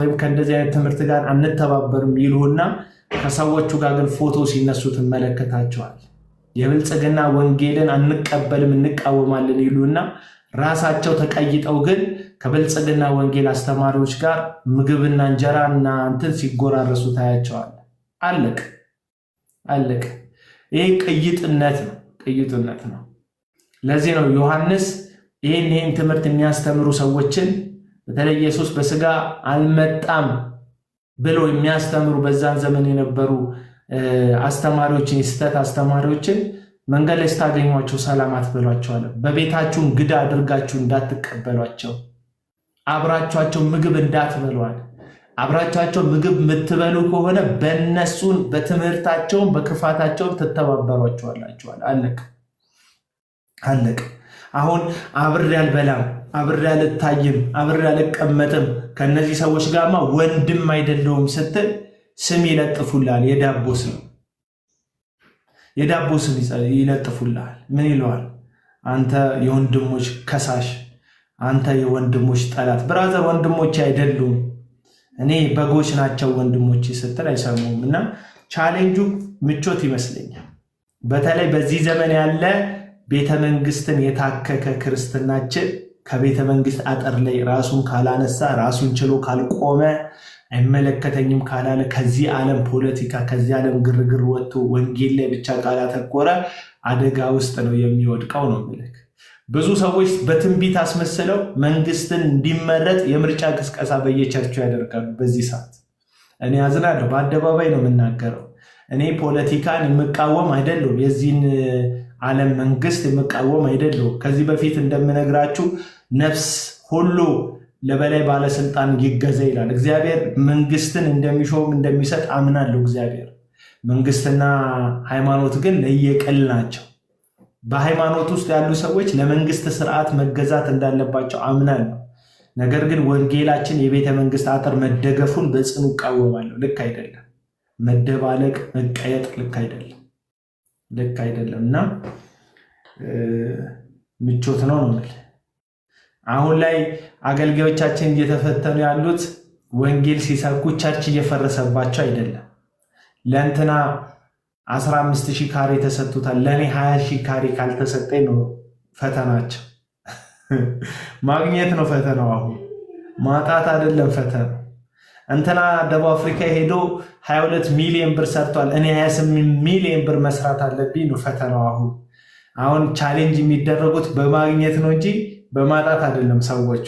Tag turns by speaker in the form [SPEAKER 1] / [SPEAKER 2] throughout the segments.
[SPEAKER 1] ወይም ከእንደዚህ አይነት ትምህርት ጋር አንተባበርም ይሉና ከሰዎቹ ጋር ግን ፎቶ ሲነሱ ትመለከታቸዋል። የብልጽግና ወንጌልን አንቀበልም እንቃወማለን ይሉና ራሳቸው ተቀይጠው ግን ከብልጽግና ወንጌል አስተማሪዎች ጋር ምግብና እንጀራና እንትን ሲጎራረሱ ታያቸዋል። አለቅ። ይሄ ቅይጥነት ነው። ለዚህ ነው ዮሐንስ ይህን ትምህርት የሚያስተምሩ ሰዎችን በተለይ ኢየሱስ በስጋ አልመጣም ብሎ የሚያስተምሩ በዛን ዘመን የነበሩ አስተማሪዎችን የስተት አስተማሪዎችን መንገድ ላይ ስታገኟቸው ሰላም አትበሏቸዋል። በቤታችሁ እንግዳ አድርጋችሁ እንዳትቀበሏቸው፣ አብራችኋቸው ምግብ እንዳትበሏል። አብራችኋቸው ምግብ የምትበሉ ከሆነ በእነሱን በትምህርታቸውም በክፋታቸውም ትተባበሯቸዋላችኋል። አለቅ። አሁን አብሬ አልበላም፣ አብሬ አልታይም፣ አብሬ አልቀመጥም ከነዚህ ሰዎች ጋርማ ወንድም አይደለሁም ስትል ስም ይለጥፉልሃል። የዳቦ ስም ይለጥፉልሃል። ምን ይለዋል? አንተ የወንድሞች ከሳሽ፣ አንተ የወንድሞች ጠላት። ብራዘር ወንድሞች አይደሉም፣ እኔ በጎች ናቸው ወንድሞች ስትል አይሰሙም። እና ቻሌንጁ ምቾት ይመስለኛል። በተለይ በዚህ ዘመን ያለ ቤተ መንግስትን የታከከ ክርስትናችን ከቤተ መንግስት አጥር ላይ ራሱን ካላነሳ፣ ራሱን ችሎ ካልቆመ፣ አይመለከተኝም ካላለ፣ ከዚህ ዓለም ፖለቲካ ከዚህ ዓለም ግርግር ወጥቶ ወንጌል ላይ ብቻ ካላተኮረ አደጋ ውስጥ ነው የሚወድቀው ነው የሚልክ። ብዙ ሰዎች በትንቢት አስመስለው መንግስትን እንዲመረጥ የምርጫ ቅስቀሳ በየቸርቹ ያደርጋሉ። በዚህ ሰዓት እኔ አዝናለሁ። በአደባባይ ነው የምናገረው። እኔ ፖለቲካን የምቃወም አይደለም፣ የዚህን ዓለም መንግስት የምቃወም አይደለም። ከዚህ በፊት እንደምነግራችሁ ነፍስ ሁሉ ለበላይ ባለስልጣን ይገዛ ይላል እግዚአብሔር። መንግስትን እንደሚሾም እንደሚሰጥ አምናለሁ። እግዚአብሔር መንግስትና ሃይማኖት ግን ለየቅል ናቸው። በሃይማኖት ውስጥ ያሉ ሰዎች ለመንግስት ስርዓት መገዛት እንዳለባቸው አምናለሁ። ነገር ግን ወንጌላችን የቤተ መንግስት አጥር መደገፉን በጽኑ እቃወማለሁ። ልክ አይደለም። መደባለቅ፣ መቀየጥ ልክ አይደለም እና ምቾት ነው ማለት። አሁን ላይ አገልጋዮቻችን እየተፈተኑ ያሉት ወንጌል ሲሰብኩ ቸርች እየፈረሰባቸው አይደለም። ለእንትና 15,000 ካሬ ተሰጥቶታል፣ ለእኔ 20,000 ካሬ ካልተሰጠኝ ነው ፈተናቸው። ማግኘት ነው ፈተናው። አሁን ማጣት አይደለም ፈተናው። እንትና ደቡብ አፍሪካ ሄዶ 22 ሚሊዮን ብር ሰርቷል፣ እኔ 28 ሚሊዮን ብር መስራት አለብኝ ነው ፈተናው። አሁን ቻሌንጅ የሚደረጉት በማግኘት ነው እንጂ በማጣት አይደለም ሰዎቹ።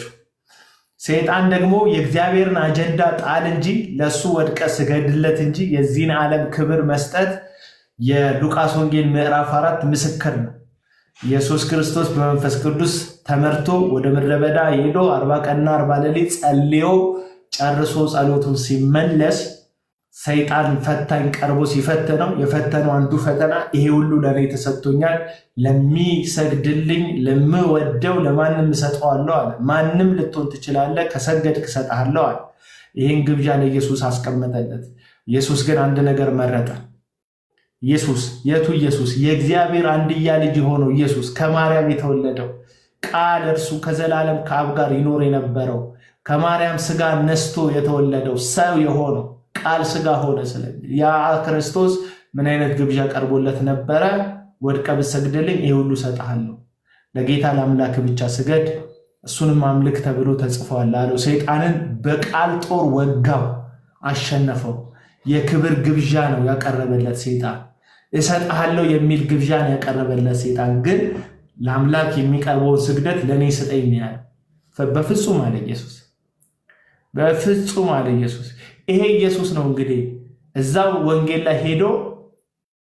[SPEAKER 1] ሰይጣን ደግሞ የእግዚአብሔርን አጀንዳ ጣል እንጂ ለሱ ወድቀ ስገድለት እንጂ የዚህን ዓለም ክብር መስጠት የሉቃስ ወንጌል ምዕራፍ 4 ምስክር ነው። ኢየሱስ ክርስቶስ በመንፈስ ቅዱስ ተመርቶ ወደ ምድረ በዳ ሄዶ 40 ቀንና 40 ሌሊት ጸልዮ ጨርሶ ጸሎቱን ሲመለስ ሰይጣን ፈታኝ ቀርቦ ሲፈተነው የፈተነው አንዱ ፈተና ይሄ ሁሉ ለኔ ተሰጥቶኛል፣ ለሚሰግድልኝ ለምወደው ለማንም እሰጠዋለሁ አለ። ማንም ልትሆን ትችላለህ፣ ከሰገድክ እሰጥሃለሁ አለ። ይህን ግብዣ ለኢየሱስ አስቀመጠለት። ኢየሱስ ግን አንድ ነገር መረጠ። የቱ ኢየሱስ? የእግዚአብሔር አንድያ ልጅ የሆነው ኢየሱስ፣ ከማርያም የተወለደው ቃል፣ እርሱ ከዘላለም ከአብ ጋር ይኖር የነበረው ከማርያም ስጋ ነስቶ የተወለደው ሰው የሆነው ቃል ስጋ ሆነ። ስለዚህ ያ ክርስቶስ ምን አይነት ግብዣ ቀርቦለት ነበረ? ወድቀ ብትሰግድልኝ ይሄ ሁሉ እሰጥሃለሁ፣ ለጌታ ለአምላክ ብቻ ስገድ፣ እሱንም አምልክ ተብሎ ተጽፏል አለው። ሰይጣንን በቃል ጦር ወጋው፣ አሸነፈው። የክብር ግብዣ ነው ያቀረበለት ሰይጣን። እሰጥሃለሁ የሚል ግብዣ ነው ያቀረበለት ሰይጣን። ግን ለአምላክ የሚቀርበውን ስግደት ለእኔ ስጠኝ ያለ በፍጹም አለ ኢየሱስ። በፍጹም አለ ኢየሱስ። ይሄ ኢየሱስ ነው እንግዲህ እዛው ወንጌል ላይ ሄዶ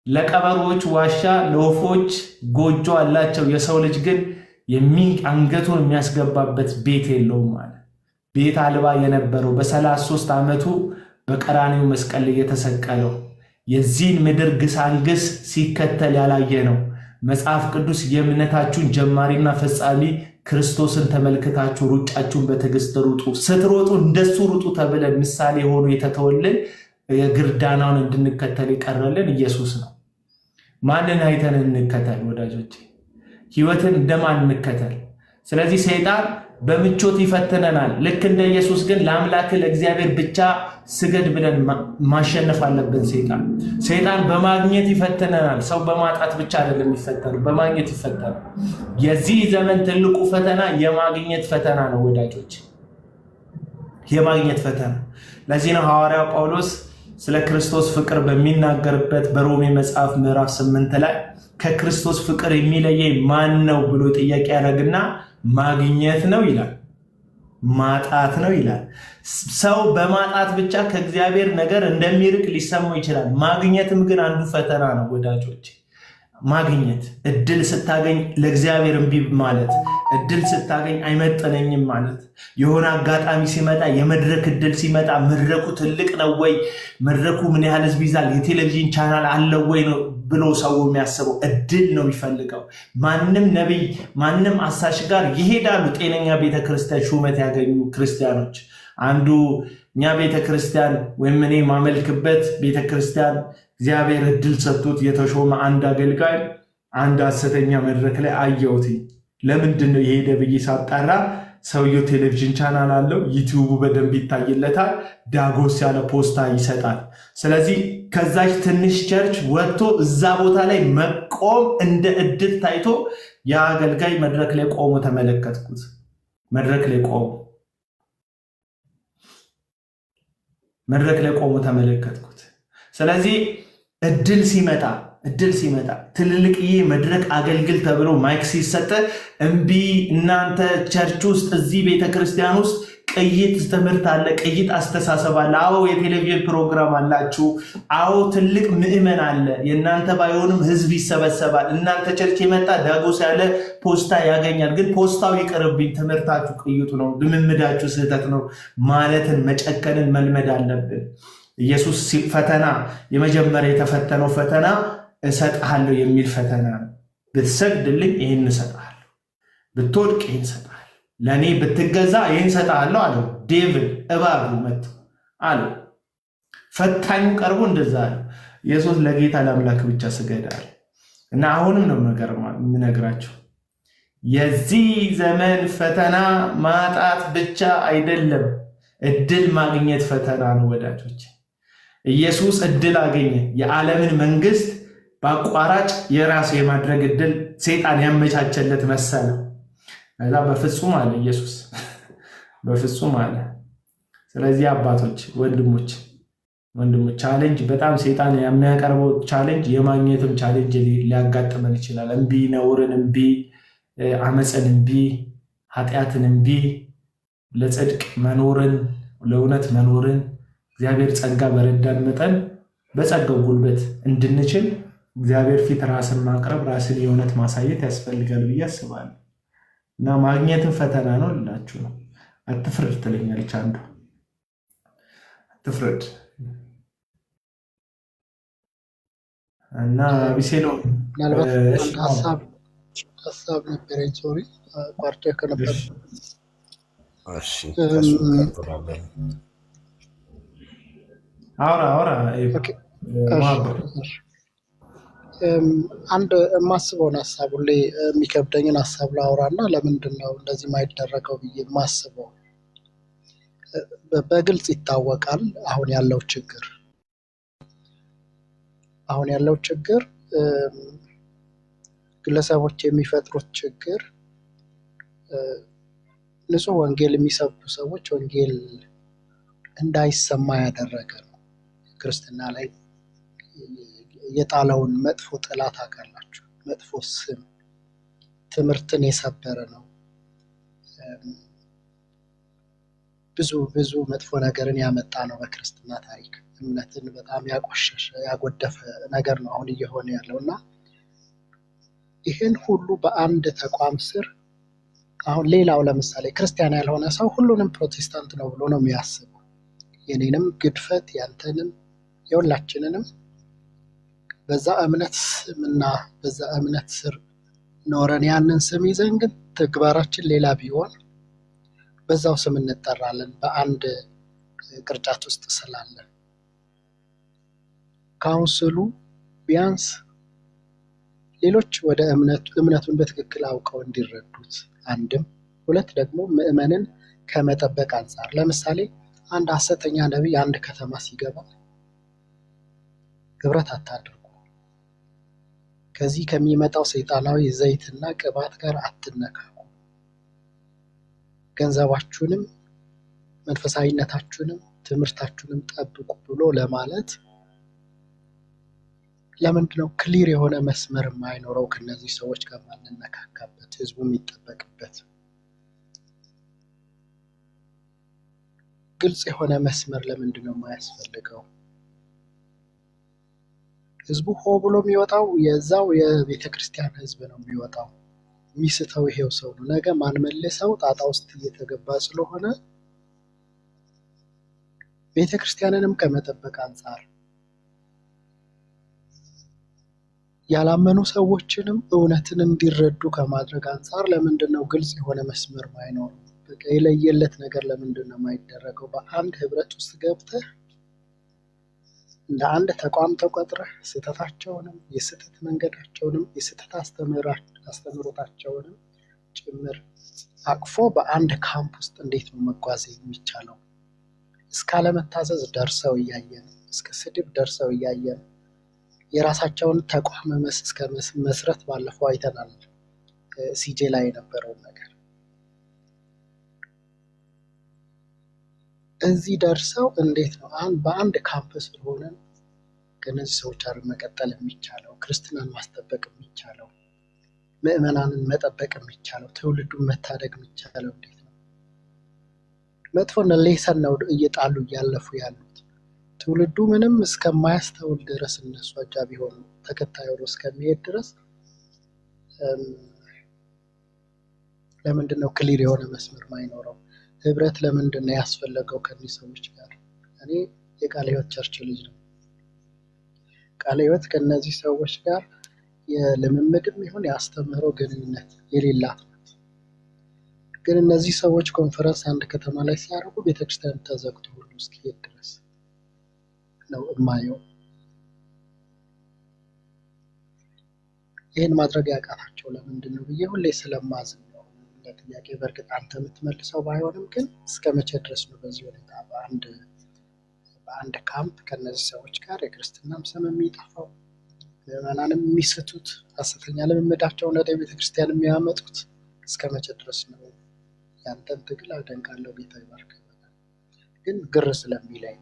[SPEAKER 1] ለቀበሮች ዋሻ ለወፎች ጎጆ አላቸው፣ የሰው ልጅ ግን አንገቱን የሚያስገባበት ቤት የለውም ማለት። ቤት አልባ የነበረው በ33 ዓመቱ በቀራንዮ መስቀል ላይ የተሰቀለው የዚህን ምድር ግሳንግስ ሲከተል ያላየ ነው። መጽሐፍ ቅዱስ የእምነታችሁን ጀማሪና ፈጻሚ ክርስቶስን ተመልክታችሁ ሩጫችሁን በትዕግስት ሩጡ፣ ስትሮጡ እንደሱ ሩጡ ተብለን ምሳሌ ሆኖ የተተወልን የግርዳናውን እንድንከተል የቀረልን ኢየሱስ ነው። ማንን አይተን እንከተል ወዳጆች? ህይወትን እንደማን እንከተል? ስለዚህ ሰይጣን በምቾት ይፈትነናል። ልክ እንደ ኢየሱስ ግን ለአምላክ ለእግዚአብሔር ብቻ ስገድ ብለን ማሸነፍ አለብን። ሰይጣን በማግኘት ይፈትነናል። ሰው በማጣት ብቻ አይደለም የሚፈተኑ፣ በማግኘት ይፈተናል። የዚህ ዘመን ትልቁ ፈተና የማግኘት ፈተና ነው ወዳጆች፣ የማግኘት ፈተና። ለዚህ ነው ሐዋርያው ጳውሎስ ስለ ክርስቶስ ፍቅር በሚናገርበት በሮሜ መጽሐፍ ምዕራፍ 8 ላይ ከክርስቶስ ፍቅር የሚለየኝ ማን ነው ብሎ ጥያቄ ያደርግና ማግኘት ነው ይላል፣ ማጣት ነው ይላል። ሰው በማጣት ብቻ ከእግዚአብሔር ነገር እንደሚርቅ ሊሰማው ይችላል። ማግኘትም ግን አንዱ ፈተና ነው ወዳጆች። ማግኘት እድል ስታገኝ ለእግዚአብሔር እምቢ ማለት፣ እድል ስታገኝ አይመጥነኝም ማለት፣ የሆነ አጋጣሚ ሲመጣ የመድረክ እድል ሲመጣ መድረኩ ትልቅ ነው ወይ፣ መድረኩ ምን ያህል ህዝብ ይዛል፣ የቴሌቪዥን ቻናል አለው ወይ ነው ብሎ ሰው የሚያስበው እድል ነው የሚፈልገው። ማንም ነቢይ ማንም አሳሽ ጋር ይሄዳሉ ጤነኛ ቤተክርስቲያን ሹመት ያገኙ ክርስቲያኖች። አንዱ እኛ ቤተክርስቲያን ወይም እኔ ማመልክበት ቤተክርስቲያን እግዚአብሔር እድል ሰጥቶት የተሾመ አንድ አገልጋይ አንድ ሐሰተኛ መድረክ ላይ አየሁት። ለምንድን ነው የሄደ ብዬ ሳጣራ ሰውየው ቴሌቪዥን ቻናል አለው፣ ዩቲዩቡ በደንብ ይታይለታል፣ ዳጎስ ያለ ፖስታ ይሰጣል። ስለዚህ ከዛች ትንሽ ቸርች ወጥቶ እዛ ቦታ ላይ መቆም እንደ እድል ታይቶ የአገልጋይ መድረክ ላይ ቆሞ ተመለከትኩት። መድረክ ላይ ቆሞ ተመለከትኩት። ስለዚህ እድል ሲመጣ ትልልቅዬ መድረክ አገልግል ተብሎ ማይክ ሲሰጥ እምቢ። እናንተ ቸርች ውስጥ እዚህ ቤተክርስቲያን ውስጥ ቅይጥ ትምህርት አለ፣ ቅይጥ አስተሳሰብ አለ። አዎ የቴሌቪዥን ፕሮግራም አላችሁ። አዎ ትልቅ ምዕመን አለ። የእናንተ ባይሆንም ህዝብ ይሰበሰባል። እናንተ ቸርች የመጣ ዳጎስ ያለ ፖስታ ያገኛል። ግን ፖስታው ይቅርብኝ፣ ትምህርታችሁ ቅይጡ ነው፣ ልምምዳችሁ ስህተት ነው ማለትን መጨከንን መልመድ አለብን። ኢየሱስ ፈተና የመጀመሪያ የተፈተነው ፈተና እሰጥሃለሁ የሚል ፈተና ነው። ብትሰግድልኝ ይህን እሰጥሃለሁ፣ ብትወድቅ ይህን እሰጥሃለሁ፣ ለእኔ ብትገዛ ይህን እሰጥሃለሁ አለው። ዴቪል እባቡ መጥቶ አለው። ፈታኙ ቀርቦ እንደዛ አለው። ኢየሱስ ለጌታ ለአምላክ ብቻ ስገድ አለ። እና አሁንም ነው የምነግራቸው የዚህ ዘመን ፈተና ማጣት ብቻ አይደለም፣ እድል ማግኘት ፈተና ነው ወዳጆች። ኢየሱስ እድል አገኘ። የዓለምን መንግስት በአቋራጭ የራሱ የማድረግ እድል ሰይጣን ያመቻቸለት መሰለ። ከዛ በፍጹም አለ ኢየሱስ፣ በፍጹም አለ። ስለዚህ አባቶች፣ ወንድሞች ቻሌንጅ በጣም ሰይጣን የሚያቀርበው ቻሌንጅ የማግኘትም ቻሌንጅ ሊያጋጥመን ይችላል። እምቢ፣ ነውርን እምቢ፣ አመፅን እምቢ፣ ኃጢአትን እምቢ፣ ለጽድቅ መኖርን፣ ለእውነት መኖርን እግዚአብሔር ጸጋ በረዳን መጠን በጸጋው ጉልበት እንድንችል እግዚአብሔር ፊት ራስን ማቅረብ፣ ራስን የእውነት ማሳየት ያስፈልጋል ብዬ አስባለሁ። እና ማግኘትን ፈተና ነው ልላችሁ ነው። አትፍረድ ትለኛለች አንዱ። አትፍረድ እና ቢሴሎ
[SPEAKER 2] ሀሳብ ነበረኝ። ሶሪ ቋርጦ ከነበር
[SPEAKER 1] አውራ
[SPEAKER 2] አንድ የማስበውን ሀሳብ ሁሌ የሚከብደኝን ሀሳብ ላውራ እና ለምንድን ነው እንደዚህ ማይደረገው ብዬ የማስበው በግልጽ ይታወቃል። አሁን ያለው ችግር ግለሰቦች የሚፈጥሩት ችግር፣ ንጹህ ወንጌል የሚሰብኩ ሰዎች ወንጌል እንዳይሰማ ያደረገ ነው። ክርስትና ላይ የጣለውን መጥፎ ጥላት አካላችሁ፣ መጥፎ ስም ትምህርትን የሰበረ ነው። ብዙ መጥፎ ነገርን ያመጣ ነው በክርስትና ታሪክ። እምነትን በጣም ያቆሸሸ ያጎደፈ ነገር ነው አሁን እየሆነ ያለው እና ይህን ሁሉ በአንድ ተቋም ስር አሁን ሌላው ለምሳሌ ክርስቲያን ያልሆነ ሰው ሁሉንም ፕሮቴስታንት ነው ብሎ ነው የሚያስበው። የኔንም ግድፈት ያንተንም የሁላችንንም በዛ እምነት ስምና በዛ እምነት ስር ኖረን ያንን ስም ይዘን ግን ተግባራችን ሌላ ቢሆን በዛው ስም እንጠራለን በአንድ ቅርጫት ውስጥ ስላለን። ካውንስሉ ቢያንስ ሌሎች ወደ እምነቱን በትክክል አውቀው እንዲረዱት አንድም ሁለት ደግሞ ምዕመንን ከመጠበቅ አንጻር ለምሳሌ አንድ ሐሰተኛ ነቢይ አንድ ከተማ ሲገባ ህብረት አታድርጉ። ከዚህ ከሚመጣው ሰይጣናዊ ዘይትና ቅባት ጋር አትነካኩ። ገንዘባችሁንም መንፈሳዊነታችሁንም ትምህርታችሁንም ጠብቁ ብሎ ለማለት ለምንድነው ክሊር የሆነ መስመር የማይኖረው? ከነዚህ ሰዎች ጋር ማንነካካበት ህዝቡ የሚጠበቅበት ግልጽ የሆነ መስመር ለምንድነው የማያስፈልገው? ህዝቡ ሆ ብሎ የሚወጣው የዛው የቤተክርስቲያን ህዝብ ነው የሚወጣው። የሚስተው ይሄው ሰው ነው። ነገ ማንመልሰው ጣጣ ውስጥ እየተገባ ስለሆነ ቤተክርስቲያንንም ከመጠበቅ አንጻር ያላመኑ ሰዎችንም እውነትን እንዲረዱ ከማድረግ አንጻር ለምንድነው ግልጽ የሆነ መስመር ማይኖረው? በቃ የለየለት ነገር ለምንድነው የማይደረገው? በአንድ ህብረት ውስጥ ገብተህ እንደ አንድ ተቋም ተቆጥረህ ስህተታቸውንም የስህተት መንገዳቸውንም የስህተት አስተምህሮታቸውንም ጭምር አቅፎ በአንድ ካምፕ ውስጥ እንዴት ነው መጓዝ የሚቻለው? እስካለመታዘዝ ደርሰው እያየን፣ እስከ ስድብ ደርሰው እያየን የራሳቸውን ተቋም እስከ መስረት ባለፈው አይተናል። ሲጄ ላይ የነበረውን ነገር እዚህ ደርሰው እንዴት ነው በአንድ ካምፕስ ሆነን ከነዚህ ሰዎች ጋር መቀጠል የሚቻለው? ክርስትናን ማስጠበቅ የሚቻለው? ምዕመናንን መጠበቅ የሚቻለው? ትውልዱን መታደግ የሚቻለው እንዴት ነው? መጥፎና ሌሰን ነው እየጣሉ እያለፉ ያሉት። ትውልዱ ምንም እስከማያስተውል ድረስ እነሱ አጃቢ ሆኑ ተከታዩ እስከሚሄድ ድረስ ለምንድን ነው ክሊር የሆነ መስመር ማይኖረው? ህብረት ለምንድን ነው ያስፈለገው ከነዚህ ሰዎች ጋር? እኔ የቃለ ሕይወት ቸርች ልጅ ነው። ቃለ ሕይወት ከነዚህ ሰዎች ጋር የልምምድም ይሁን የአስተምህሮ ግንኙነት የሌላት ናት። ግን እነዚህ ሰዎች ኮንፈረንስ አንድ ከተማ ላይ ሲያደርጉ ቤተክርስቲያን ተዘግቶ ሁሉ እስኪሄድ ድረስ ነው እማየው። ይህን ማድረግ ያቃታቸው ለምንድን ነው ብዬ ሁሌ ስለማዝን ነው። ለጥያቄ በእርግጥ አንተ የምትመልሰው ባይሆንም ግን እስከ መቼ ድረስ ነው በዚህ ሁኔታ በአንድ ካምፕ ከነዚህ ሰዎች ጋር የክርስትናም ስም የሚጠፋው፣ ምዕመናንም የሚስቱት፣ ሐሰተኛ ልምምዳቸውን ወደ ቤተክርስቲያን የሚያመጡት? እስከ መቼ ድረስ ነው? ያንተን ትግል አደንቃለሁ፣ ጌታ ይባርክ። ግን ግር ስለሚለኝ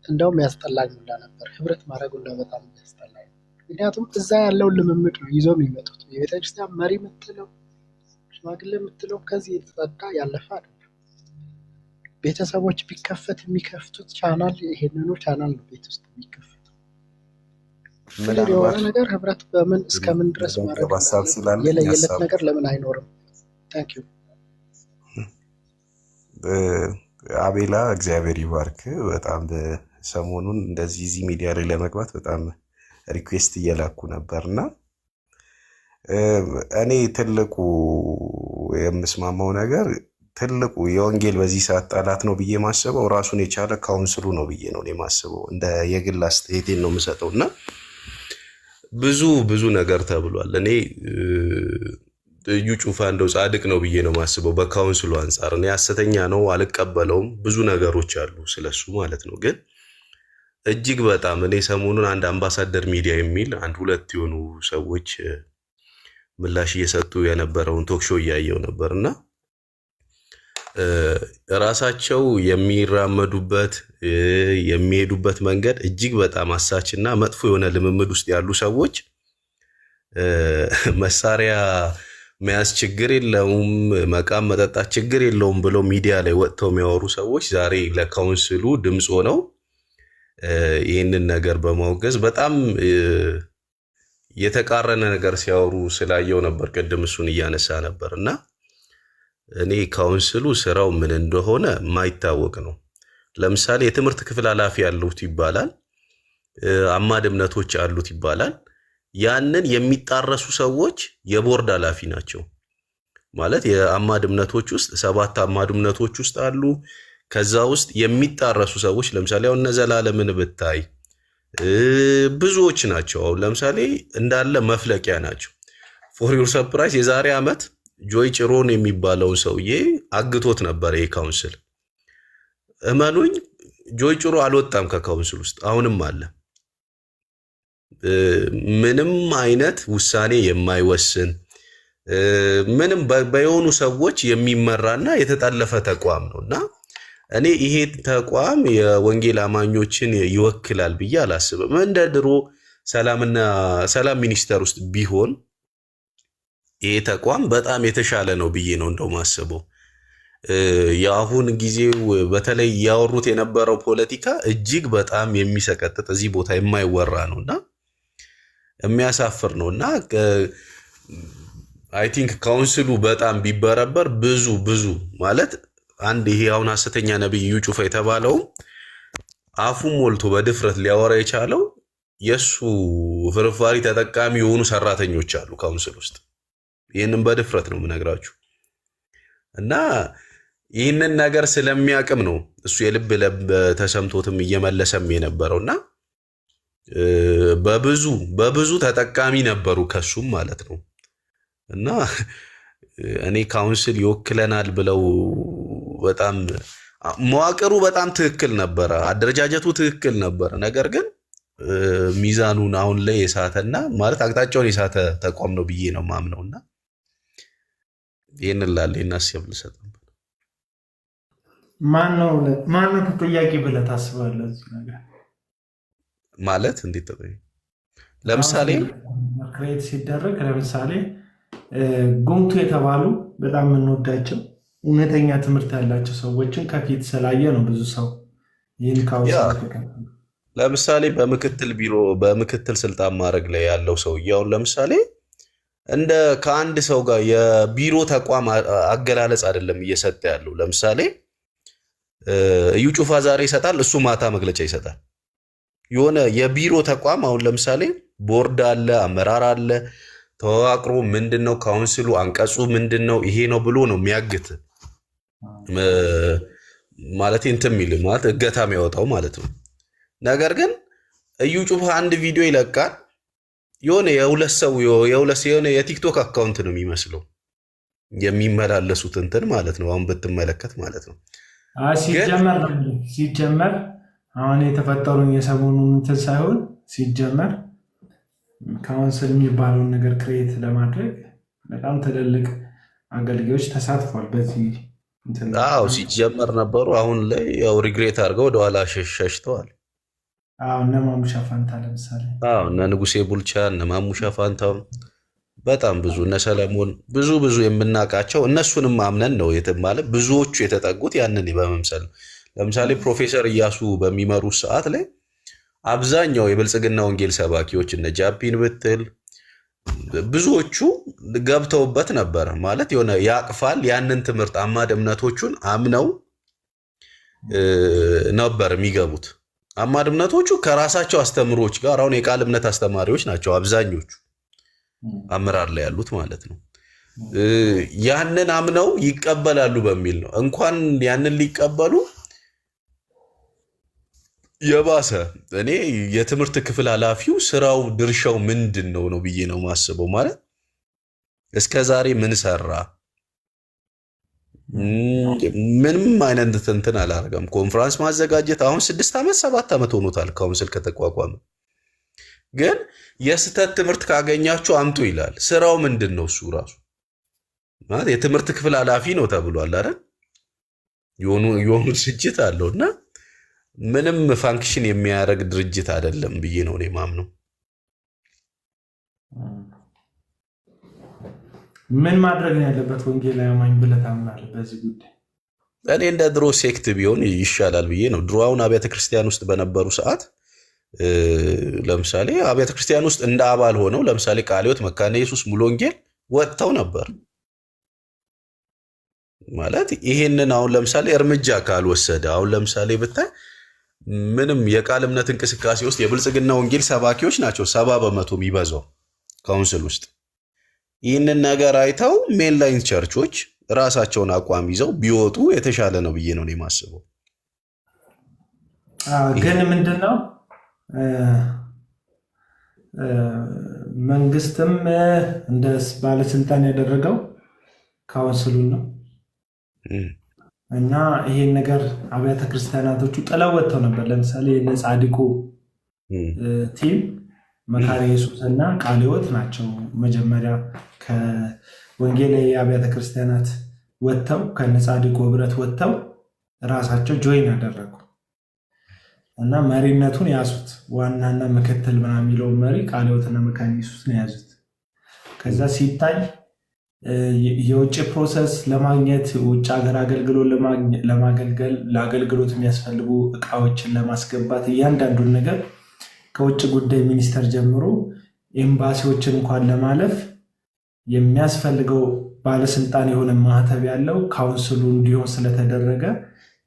[SPEAKER 2] እንደውም ያስጠላኝ ሁላ ነበር። ህብረት ማድረግ ሁላ በጣም ያስጠላኝ። ምክንያቱም እዛ ያለውን ልምምድ ነው ይዘው የሚመጡት። የቤተክርስቲያን መሪ የምትለው ሽማግሌ የምትለው ከዚህ የተጸዳ ያለፈ አይደለም። ቤተሰቦች ቢከፈት የሚከፍቱት ቻናል ይሄንኑ ቻናል ነው ቤት ውስጥ የሚከፈተው። የሆነ ነገር ህብረት በምን እስከምን ድረስ ማድረግ የለየለት ነገር ለምን አይኖርም? ታንክ ዩ
[SPEAKER 3] አቤላ፣ እግዚአብሔር ይባርክ። በጣም ሰሞኑን እንደዚህ እዚህ ሚዲያ ላይ ለመግባት በጣም ሪኩዌስት እየላኩ ነበርና እኔ ትልቁ የምስማማው ነገር ትልቁ የወንጌል በዚህ ሰዓት ጠላት ነው ብዬ ማስበው ራሱን የቻለ ካውንስሉ ነው ብዬ ነው የማስበው። እንደ የግል አስተያየቴን ነው የምሰጠው እና ብዙ ነገር ተብሏል። እኔ እዩ ጩፋ እንደው ጻድቅ ነው ብዬ ነው ማስበው በካውንስሉ አንጻር። እኔ ሐሰተኛ ነው አልቀበለውም፣ ብዙ ነገሮች አሉ ስለሱ ማለት ነው። ግን እጅግ በጣም እኔ ሰሞኑን አንድ አምባሳደር ሚዲያ የሚል አንድ ሁለት የሆኑ ሰዎች ምላሽ እየሰጡ የነበረውን ቶክሾ እያየው ነበርና ራሳቸው የሚራመዱበት የሚሄዱበት መንገድ እጅግ በጣም አሳችና መጥፎ የሆነ ልምምድ ውስጥ ያሉ ሰዎች መሳሪያ መያዝ ችግር የለውም መቃም መጠጣት ችግር የለውም ብለው ሚዲያ ላይ ወጥተው የሚያወሩ ሰዎች ዛሬ ለካውንስሉ ድምፅ ሆነው ይህንን ነገር በማውገዝ በጣም የተቃረነ ነገር ሲያወሩ ስላየው ነበር። ቅድም እሱን እያነሳ ነበር እና እኔ ካውንስሉ ስራው ምን እንደሆነ ማይታወቅ ነው። ለምሳሌ የትምህርት ክፍል ኃላፊ ያሉት ይባላል፣ አማድ እምነቶች አሉት ይባላል። ያንን የሚጣረሱ ሰዎች የቦርድ ኃላፊ ናቸው ማለት የአማድ እምነቶች ውስጥ 7 አማድ እምነቶች ውስጥ አሉ። ከዛ ውስጥ የሚጣረሱ ሰዎች ለምሳሌ አሁን ዘላለምን ብታይ ብዙዎች ናቸው። አሁን ለምሳሌ እንዳለ መፍለቂያ ናቸው። ፎር ዩር ሰርፕራይዝ የዛሬ ዓመት ጆይ ጭሮን የሚባለውን ሰውዬ አግቶት ነበር ይሄ ካውንስል። እመኑኝ ጆይ ጭሮ አልወጣም ከካውንስል ውስጥ አሁንም አለ። ምንም አይነት ውሳኔ የማይወስን ምንም በየሆኑ ሰዎች የሚመራና የተጠለፈ ተቋም ነውና እኔ ይሄ ተቋም የወንጌል አማኞችን ይወክላል ብዬ አላስብም። እንደ ድሮ ሰላም ሚኒስቴር ውስጥ ቢሆን ይሄ ተቋም በጣም የተሻለ ነው ብዬ ነው እንደው ማስበው። የአሁን ጊዜው በተለይ ያወሩት የነበረው ፖለቲካ እጅግ በጣም የሚሰቀጥጥ እዚህ ቦታ የማይወራ ነውና የሚያሳፍር ነውና አይ ቲንክ ካውንስሉ በጣም ቢበረበር ብዙ ማለት አንድ ይሄ አሁን ሐሰተኛ ነብይ እዩ ጩፋ የተባለው አፉን ሞልቶ በድፍረት ሊያወራ የቻለው የሱ ፍርፋሪ ተጠቃሚ የሆኑ ሰራተኞች አሉ ካውንስል ውስጥ። ይህንን በድፍረት ነው የምነግራችሁ እና ይህንን ነገር ስለሚያቅም ነው እሱ የልብ ለብ ተሰምቶትም እየመለሰም የነበረውና በብዙ ተጠቃሚ ነበሩ ከሱም ማለት ነው። እና እኔ ካውንስል ይወክለናል ብለው በጣም መዋቅሩ በጣም ትክክል ነበረ፣ አደረጃጀቱ ትክክል ነበረ። ነገር ግን ሚዛኑን አሁን ላይ የሳተና ማለት አቅጣጫውን የሳተ ተቋም ነው ብዬ ነው ማምነውና ይሄንን ላለና ሲያብልሰጥ
[SPEAKER 1] ማን ነው ተጠያቂ ብለህ ታስባለህ? እዚህ ነገር
[SPEAKER 3] ማለት እንዴት ተጠያቂ? ለምሳሌ
[SPEAKER 1] ክሬት ሲደረግ ለምሳሌ ጉምቱ የተባሉ በጣም የምንወዳቸው እውነተኛ ትምህርት ያላቸው ሰዎችን ከፊት ስላየ ነው ብዙ ሰው ይህን ካውንስል
[SPEAKER 3] ለምሳሌ በምክትል ስልጣን ማድረግ ላይ ያለው ሰውዬውን ለምሳሌ እንደ ከአንድ ሰው ጋር የቢሮ ተቋም አገላለጽ አይደለም እየሰጠ ያለው። ለምሳሌ እዩ ጩፋ ዛሬ ይሰጣል፣ እሱ ማታ መግለጫ ይሰጣል። የሆነ የቢሮ ተቋም አሁን ለምሳሌ ቦርድ አለ፣ አመራር አለ፣ ተዋቅሮ ምንድነው ካውንስሉ አንቀጹ ምንድነው ይሄ ነው ብሎ ነው የሚያግት ማለት እንትን የሚል ማለት እገታ የሚያወጣው ማለት ነው። ነገር ግን እዩ ጩፋ አንድ ቪዲዮ ይለቃል። የሆነ የሆነ የቲክቶክ አካውንት ነው የሚመስለው የሚመላለሱት እንትን ማለት ነው። አሁን ብትመለከት ማለት ነው
[SPEAKER 1] ሲጀመር አሁን የተፈጠሩን የሰሞኑን እንትን ሳይሆን ሲጀመር ካውንስል የሚባለውን ነገር ክሬት ለማድረግ በጣም ትልልቅ አገልጋዮች ተሳትፏል። በዚህ
[SPEAKER 3] ሲጀመር ነበሩ። አሁን ላይ ያው ሪግሬት አድርገው ወደኋላ ሸሽተዋል።
[SPEAKER 1] እነ ማሙሻ ፋንታ ለምሳሌ
[SPEAKER 3] እነ ንጉሴ ቡልቻ እነ ማሙሻ ፋንታው በጣም ብዙ እነ ሰለሞን ብዙ የምናውቃቸው እነሱንም አምነን ነው ማለት ብዙዎቹ የተጠጉት ያንን በመምሰል ነው። ለምሳሌ ፕሮፌሰር እያሱ በሚመሩ ሰዓት ላይ አብዛኛው የብልጽግና ወንጌል ሰባኪዎች እነ ጃፒን ብትል ብዙዎቹ ገብተውበት ነበር ማለት የሆነ ያቅፋል ያንን ትምህርት አማድ እምነቶቹን አምነው ነበር የሚገቡት። አማድ እምነቶቹ ከራሳቸው አስተምሮች ጋር አሁን የቃል እምነት አስተማሪዎች ናቸው አብዛኞቹ አመራር ላይ ያሉት ማለት ነው። ያንን አምነው ይቀበላሉ በሚል ነው እንኳን ያንን ሊቀበሉ የባሰ እኔ የትምህርት ክፍል ኃላፊው ስራው ድርሻው ምንድን ነው ብዬ ነው ማስበው። ማለት እስከ ዛሬ ምን ሰራ? ምንም አይነት እንትን አላደረገም። ኮንፈረንስ ማዘጋጀት አሁን 6 ዓመት 7 ዓመት ሆኖታል ካውንስል ከተቋቋመ። ግን የስተት ትምህርት ካገኛችሁ አምጡ ይላል። ስራው ምንድን ነው? እሱ ራሱ ማለት የትምህርት ክፍል ኃላፊ ነው ተብሏል አይደል? የሆኑ ድርጅት አለውና ምንም ፋንክሽን የሚያደርግ ድርጅት አይደለም ብዬ ነው እኔ ማምነው።
[SPEAKER 1] ምን ማድረግ ነው ያለበት ወንጌላዊ አማኝ ብለህ ታምናለህ በዚህ ጉዳይ?
[SPEAKER 3] እኔ እንደ ድሮ ሴክት ቢሆን ይሻላል ብዬ ነው። ድሮ አሁን አብያተ ክርስቲያን ውስጥ በነበሩ ሰዓት ለምሳሌ አብያተ ክርስቲያን ውስጥ እንደ አባል ሆነው ለምሳሌ ቃለ ሕይወት፣ መካነ ኢየሱስ፣ ሙሉ ወንጌል ወጥተው ነበር ማለት ይሄንን አሁን ለምሳሌ እርምጃ ካልወሰደ አሁን ለምሳሌ ብታይ ምንም የቃል እምነት እንቅስቃሴ ውስጥ የብልጽግና ወንጌል ሰባኪዎች ናቸው 70% የሚበዛው ካውንስል ውስጥ። ይህንን ነገር አይተው ሜንላይን ቸርቾች ራሳቸውን አቋም ይዘው ቢወጡ የተሻለ ነው ብዬ ነው የማስበው።
[SPEAKER 1] ግን ምንድነው መንግስትም እንደ ባለስልጣን ያደረገው ካውንስሉን ነው። እና ይሄን ነገር አብያተ ክርስቲያናቶቹ ጥለው ወጥተው ነበር። ለምሳሌ ጻድቁ ቲም መካነ ኢየሱስ እና ቃለ ሕይወት ናቸው መጀመሪያ ከወንጌላዊ አብያተ ክርስቲያናት ወጥተው ከነጻድቁ ህብረት ወጥተው ራሳቸው ጆይን ያደረጉ እና መሪነቱን ያዙት። ዋናና ምክትል ምናምን የሚለውን መሪ ቃለ ሕይወትና መካነ ኢየሱስን የያዙት። ከዛ ሲታይ የውጭ ፕሮሰስ ለማግኘት ውጭ ሀገር አገልግሎት ለማገልገል ለአገልግሎት የሚያስፈልጉ እቃዎችን ለማስገባት እያንዳንዱን ነገር ከውጭ ጉዳይ ሚኒስቴር ጀምሮ ኤምባሲዎችን እንኳን ለማለፍ የሚያስፈልገው ባለስልጣን የሆነ ማህተብ ያለው ካውንስሉ እንዲሆን ስለተደረገ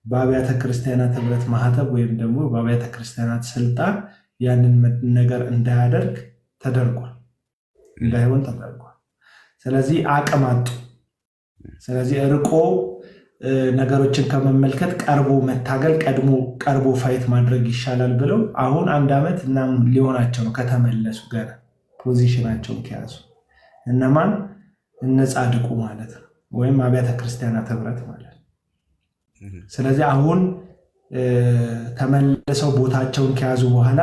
[SPEAKER 1] በአብያተ ክርስቲያናት ህብረት ማህተብ ወይም ደግሞ በአብያተ ክርስቲያናት ስልጣን ያንን ነገር እንዳያደርግ ተደርጓል፣ እንዳይሆን ተደርጓል። ስለዚህ አቅም አጡ። ስለዚህ እርቆ ነገሮችን ከመመልከት ቀርቦ መታገል ቀርቦ ፋይት ማድረግ ይሻላል ብለው አሁን 1 ዓመት እና ሊሆናቸው ነው ከተመለሱ ገና ፖዚሽናቸውን ከያዙ እነማን እነ ጻድቁ ማለት ነው፣ ወይም አብያተ ክርስቲያናት ህብረት ማለት ነው። ስለዚህ አሁን ተመልሰው ቦታቸውን ከያዙ በኋላ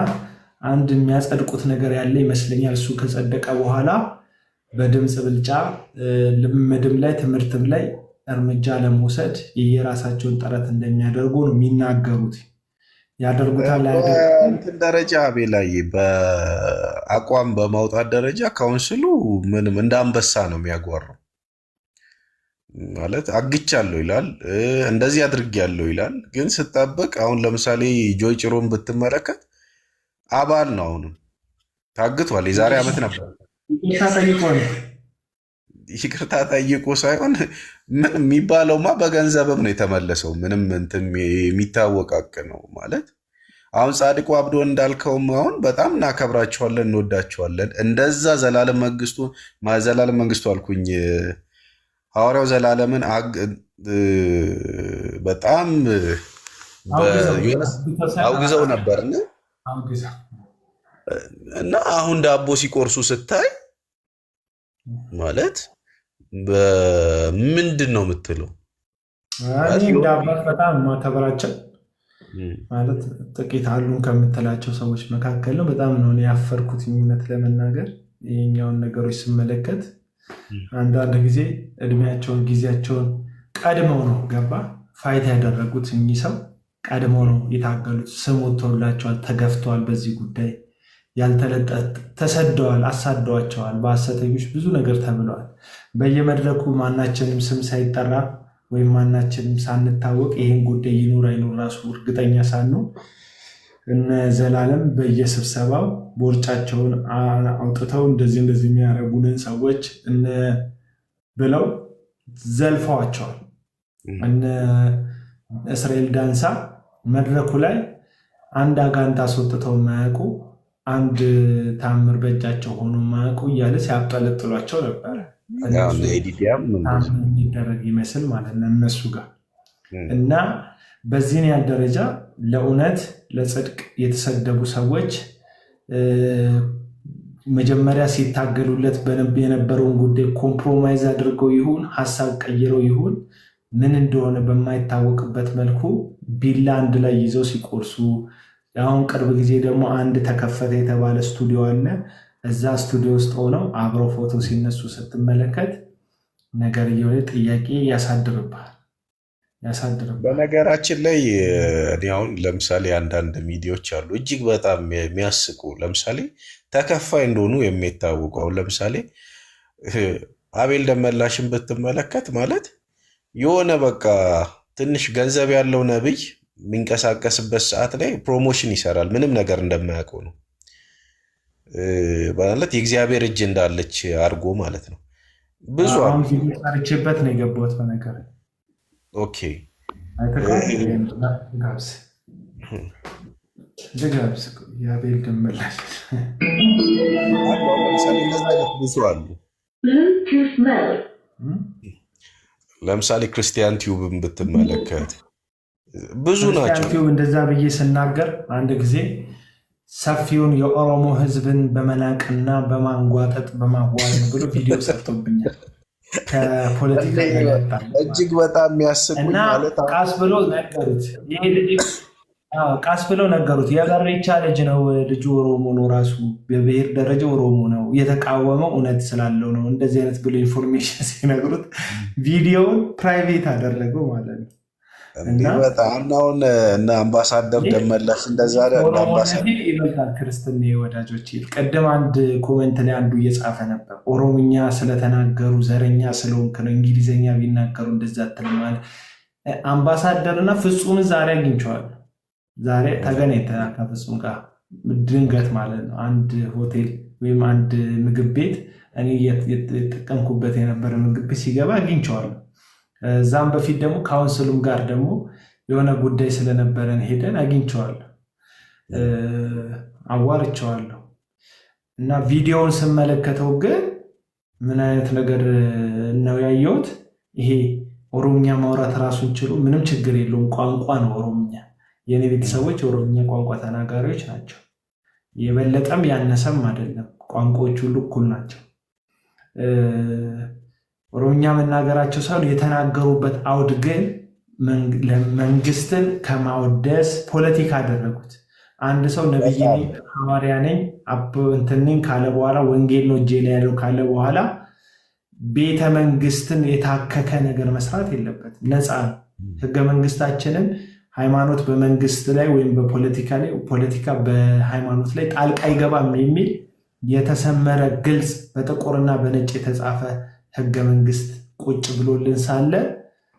[SPEAKER 1] አንድ የሚያጸድቁት ነገር ያለ ይመስለኛል። እሱ ከጸደቀ በኋላ በድምፅ ብልጫ ልምምድም ላይ ትምህርትም ላይ እርምጃ ለመውሰድ የየራሳቸውን ጥረት እንደሚያደርጉ ነው የሚናገሩት። ያደርጉታል
[SPEAKER 3] እንትን ደረጃ ቤላይ በአቋም በማውጣት ደረጃ ካውንስሉ ምንም እንደ አንበሳ ነው የሚያጓራው። ማለት አግቻለሁ ይላል፣ እንደዚህ አድርጌያለሁ ይላል። ግን ስጠብቅ አሁን ለምሳሌ ጆይ ጭሮን ብትመለከት አባል ነው፣ አሁንም ታግቷል። የዛሬ ዓመት ነበር ይቅርታ ጠይቆ ሳይሆን ምን የሚባለውማ በገንዘብም ነው የተመለሰው። ምንም እንትን የሚታወቅ ሀቅ ነው ማለት። አሁን ጻድቁ አብዶ እንዳልከውም አሁን በጣም እናከብራቸዋለን፣ እንወዳቸዋለን። እንደዛ ዘላለም መንግስቱ አልኩኝ ሐዋርያው ዘላለምን በጣም አውግዘው ነበርን እና አሁን ዳቦ ሲቆርሱ ስታይ ማለት ምንድን ነው የምትለው?
[SPEAKER 1] እንደ አባት በጣም ማከብራቸው ማለት ጥቂት አሉን ከምትላቸው ሰዎች መካከል ነው። በጣም ነው ያፈርኩት እውነት ለመናገር ይሄኛውን ነገሮች ስመለከት አንዳንድ ጊዜ እድሜያቸውን ጊዜያቸውን ቀድመው ነው ገባ ፋይት ያደረጉት። እኚህ ሰው ቀድመው ነው የታገሉት። ስም ወጥቶላቸዋል፣ ተገፍተዋል፣ በዚህ ጉዳይ ተሰደዋል፣ አሳደዋቸዋል፣ በሐሰተኞች ብዙ ነገር ተብለዋል። በየመድረኩ ማናችንም ስም ሳይጠራ ወይም ማናችንም ሳንታወቅ ይህን ጉዳይ ይኑር አይኑር ራሱ እርግጠኛ ሳንሆን እነ ዘላለም በየስብሰባው ቦርጫቸውን አውጥተው እንደዚህ የሚያደርጉንን ሰዎች ብለው ዘልፈዋቸዋል። እነ እስራኤል ዳንሳ መድረኩ ላይ አንድ አጋንንት አስወጥተው የማያውቁ አንድ ታምር በእጃቸው ሆኖ የማያውቁ እያለ ሲያብጠለጥሏቸው ነበር። የሚደረግ ይመስል ማለት ነው እነሱ ጋር እና በዚህን ያህል ደረጃ ለእውነት ለጽድቅ የተሰደቡ ሰዎች መጀመሪያ ሲታገሉለት የነበረውን ጉዳይ ኮምፕሮማይዝ አድርገው ይሁን ሀሳብ ቀይረው ይሁን ምን እንደሆነ በማይታወቅበት መልኩ ቢላ አንድ ላይ ይዘው ሲቆርሱ፣ አሁን ቅርብ ጊዜ ደግሞ አንድ ተከፈተ የተባለ ስቱዲዮ አለ። እዛ ስቱዲዮ ውስጥ ሆነው አብረው ፎቶ ሲነሱ ስትመለከት ነገርየው ላይ ጥያቄ ያሳድርብሃል።
[SPEAKER 3] በነገራችን ላይ እኔ አሁን ለምሳሌ አንዳንድ ሚዲያዎች አሉ እጅግ በጣም የሚያስቁ፣ ለምሳሌ ተከፋይ እንደሆኑ የሚታወቁ። አሁን ለምሳሌ አቤል ደመላሽን ብትመለከት ማለት የሆነ በቃ ትንሽ ገንዘብ ያለው ነብይ የሚንቀሳቀስበት ሰዓት ላይ ፕሮሞሽን ይሰራል፣ ምንም ነገር እንደማያውቀው ነው ማለት የእግዚአብሔር እጅ እንዳለች አድርጎ ማለት ነው። ብዙ
[SPEAKER 1] ሰርቼበት ነው የገባሁት በነገር
[SPEAKER 3] ኦኬ
[SPEAKER 1] የአቤል ደመላሽ
[SPEAKER 3] ብዙ አሉ። ለምሳሌ ክርስቲያን ቲዩብን ብትመለከት ብዙ ናቸው።
[SPEAKER 1] ቲዩብ እንደዛ ብዬ ስናገር አንድ ጊዜ ሰፊውን የኦሮሞ ሕዝብን በመናቅና በማንጓጠጥ በማዋረድ ብሎ ቪዲዮ ሰርቶብኛል። ከፖለቲካ
[SPEAKER 3] እጅግ በጣም የሚያስቁኝ
[SPEAKER 1] እና
[SPEAKER 3] ማለት
[SPEAKER 1] ቃስ ብሎ ነገሩት። ይሄ ልጅ ቃስ ብለው ነገሩት። የበሬቻ ልጅ ነው ልጁ፣ ኦሮሞ ነው ራሱ፣ በብሔር ደረጃ ኦሮሞ ነው፣ የተቃወመው እውነት ስላለው ነው እንደዚህ አይነት ብሎ ኢንፎርሜሽን ሲነግሩት ቪዲዮውን ፕራይቬት አደረገው ማለት ነው።
[SPEAKER 3] በጣም አሁን እነ አምባሳደር ደመለስ እንደዛ
[SPEAKER 1] ይበልጣል ክርስትና ወዳጆች። ቅድም አንድ ኮመንት ላይ አንዱ እየጻፈ ነበር፣ ኦሮምኛ ስለተናገሩ ዘረኛ ስለሆንክ ነው፣ እንግሊዝኛ ቢናገሩ እንደዛ ትልማል። አምባሳደርና ፍጹም ዛሬ አግኝቼዋለሁ። ዛሬ ተገናኝተን ከፍጹም ጋር ድንገት ማለት ነው አንድ ሆቴል ወይም አንድ ምግብ ቤት እኔ የተጠቀምኩበት የነበረ ምግብ ቤት ሲገባ አግኝቼዋለሁ። እዛም በፊት ደግሞ ካውንስሉም ጋር ደግሞ የሆነ ጉዳይ ስለነበረን ሄደን አግኝቼዋለሁ፣ አዋርቼዋለሁ። እና ቪዲዮውን ስመለከተው ግን ምን አይነት ነገር ነው ያየሁት? ይሄ ኦሮምኛ ማውራት ራሱን ችሎ ምንም ችግር የለውም፣ ቋንቋ ነው ኦሮምኛ። የኔ ቤተሰቦች ኦሮምኛ ቋንቋ ተናጋሪዎች ናቸው። የበለጠም ያነሰም አይደለም፣ ቋንቋዎች ሁሉ እኩል ናቸው። ኦሮምኛ መናገራቸው ሳይሆን የተናገሩበት አውድ ግን መንግስትን ከማወደስ ፖለቲካ አደረጉት። አንድ ሰው ነብይ ነኝ ሐዋርያ ነኝ እንትን ነኝ ካለ በኋላ ወንጌል ነው እጄ ላይ ያለው ካለ በኋላ ቤተ መንግስትን የታከከ ነገር መስራት የለበትም። ነፃ ነው። ህገ መንግስታችንን ሃይማኖት በመንግስት ላይ ወይም በፖለቲካ ላይ፣ ፖለቲካ በሃይማኖት ላይ ጣልቃ አይገባም የሚል የተሰመረ ግልጽ በጥቁርና በነጭ የተጻፈ ህገ መንግስት ቁጭ ብሎልን ሳለ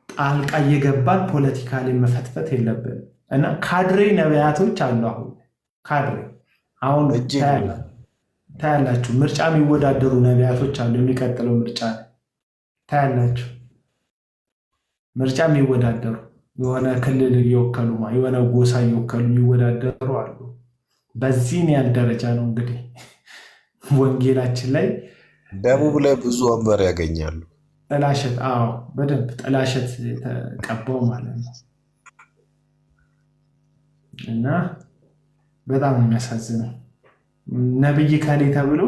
[SPEAKER 1] ጣልቃ እየገባን ፖለቲካ ላይ መፈትፈት የለብንም። እና ካድሬ ነቢያቶች አሉ። አሁን ታያላችሁ፣ ምርጫ የሚወዳደሩ ነቢያቶች አሉ። የሚቀጥለው ምርጫ ታያላችሁ፣ ምርጫ የሚወዳደሩ የሆነ ክልል እየወከሉ የሆነ ጎሳ እየወከሉ የሚወዳደሩ አሉ። በዚህን ያህል ደረጃ ነው እንግዲህ ወንጌላችን ላይ
[SPEAKER 3] ደቡብ ላይ ብዙ ወንበር ያገኛሉ።
[SPEAKER 1] ጥላሸት፣ አዎ በደንብ ጥላሸት የተቀባው ማለት ነው። እና በጣም የሚያሳዝነው ነብይ ከሌ ተብሎ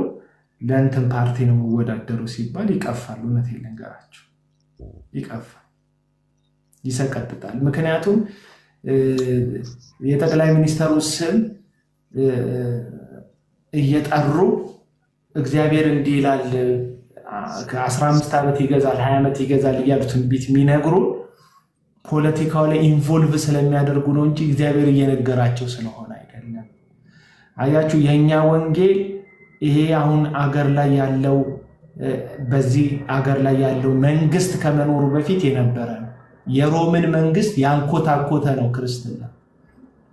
[SPEAKER 1] ለእንትን ፓርቲ ነው የሚወዳደሩ ሲባል ይቀፋል። እውነቴን ልንገራቸው፣ ይቀፋል፣ ይሰቀጥጣል። ምክንያቱም የጠቅላይ ሚኒስትሩ ስም እየጠሩ እግዚአብሔር እንዲህ ይላል ከ15 ዓመት ይገዛል 20 ዓመት ይገዛል እያሉ ትንቢት የሚነግሩ ፖለቲካው ላይ ኢንቮልቭ ስለሚያደርጉ ነው እንጂ እግዚአብሔር እየነገራቸው ስለሆነ አይደለም። አያችሁ፣ የእኛ ወንጌል ይሄ አሁን አገር ላይ ያለው በዚህ አገር ላይ ያለው መንግስት ከመኖሩ በፊት የነበረ ነው። የሮምን መንግስት ያንኮታኮተ ነው ክርስትና።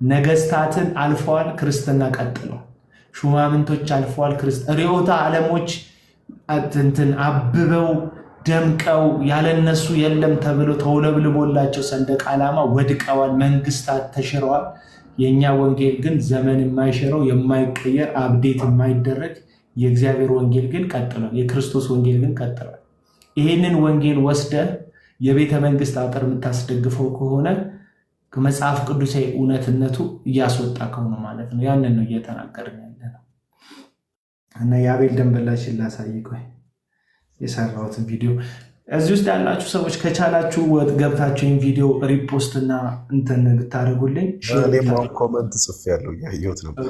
[SPEAKER 1] ነገስታትን አልፈዋል፣ ክርስትና ቀጥሏል። ሹማምንቶች አልፈዋል፣ ርዕዮተ ዓለሞች እንትን አብበው ደምቀው ያለነሱ የለም ተብሎ ተውለብልቦላቸው ሰንደቅ ዓላማ ወድቀዋል፣ መንግስታት ተሽረዋል። የእኛ ወንጌል ግን ዘመን የማይሽረው የማይቀየር አብዴት የማይደረግ የእግዚአብሔር ወንጌል ግን ቀጥሏል። የክርስቶስ ወንጌል ግን ቀጥሏል። ይህንን ወንጌል ወስደህ የቤተ መንግስት አጥር የምታስደግፈው ከሆነ ከመጽሐፍ ቅዱሳዊ እውነትነቱ እያስወጣ ከሆነ ማለት ነው። ያንን ነው እየተናገርን ያለ ነው። እና የአቤል ደንበላሽን ላሳይ፣ ቆይ የሰራሁትን ቪዲዮ እዚህ ውስጥ ያላችሁ ሰዎች ከቻላችሁ ገብታችሁ ይህን ቪዲዮ ሪፖስት እና እንትን ብታደርጉልኝ።
[SPEAKER 3] ኮመንት ጽፌያለሁ፣ እያየሁት ነበር።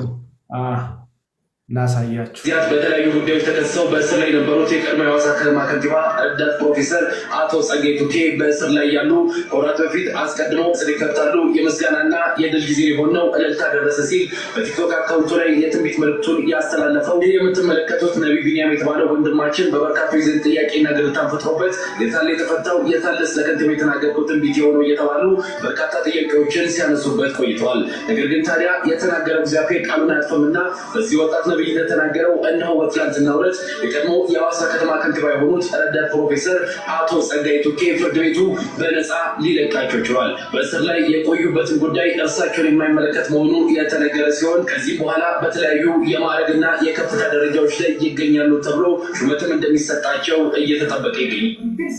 [SPEAKER 1] ላሳያችሁ።
[SPEAKER 4] በተለያዩ ጉዳዮች ተከሰው በእስር ላይ የነበሩት የቀድሞ የሐዋሳ ከተማ ከንቲባ ረዳት ፕሮፌሰር አቶ ጸጋዬ ቱኬ በእስር ላይ ያሉ ከወራት በፊት አስቀድመው እስር ይከፍታሉ። የምስጋናና የድል ጊዜ የሆነው እልልታ ደረሰ ሲል በቲክቶክ አካውንቱ ላይ የትንቢት መልዕክቱን ያስተላለፈው ይህ የምትመለከቱት ነቢይ ቢኒያም የተባለው ወንድማችን በበርካቶች ዘንድ ጥያቄና ግርታን ፈጥሮበት የታለ የተፈታው የታለ ስለ ከንቲባ የተናገርከው ትንቢት የሆነው እየተባሉ በርካታ ጥያቄዎችን ሲያነሱበት ቆይተዋል። ነገር ግን ታዲያ የተናገረው እግዚአብሔር ቃሉን አያጥፍምና በዚህ ወጣት ነቢይ እንደተናገረው እነሆ በትላንትናው ዕለት የቀድሞ የሐዋሳ ከተማ ከንቲባ የሆኑት ረዳት ፕሮፌሰር አቶ ጸጋዬ ቱኬ ፍርድ ቤቱ በነፃ ሊለቃቸው ችሏል። በእስር ላይ የቆዩበትን ጉዳይ እርሳቸውን የማይመለከት መሆኑ የተነገረ ሲሆን ከዚህ በኋላ በተለያዩ የማዕረግና የከፍታ ደረጃዎች ላይ ይገኛሉ ተብሎ ሹመትም እንደሚሰጣቸው እየተጠበቀ ይገኛል።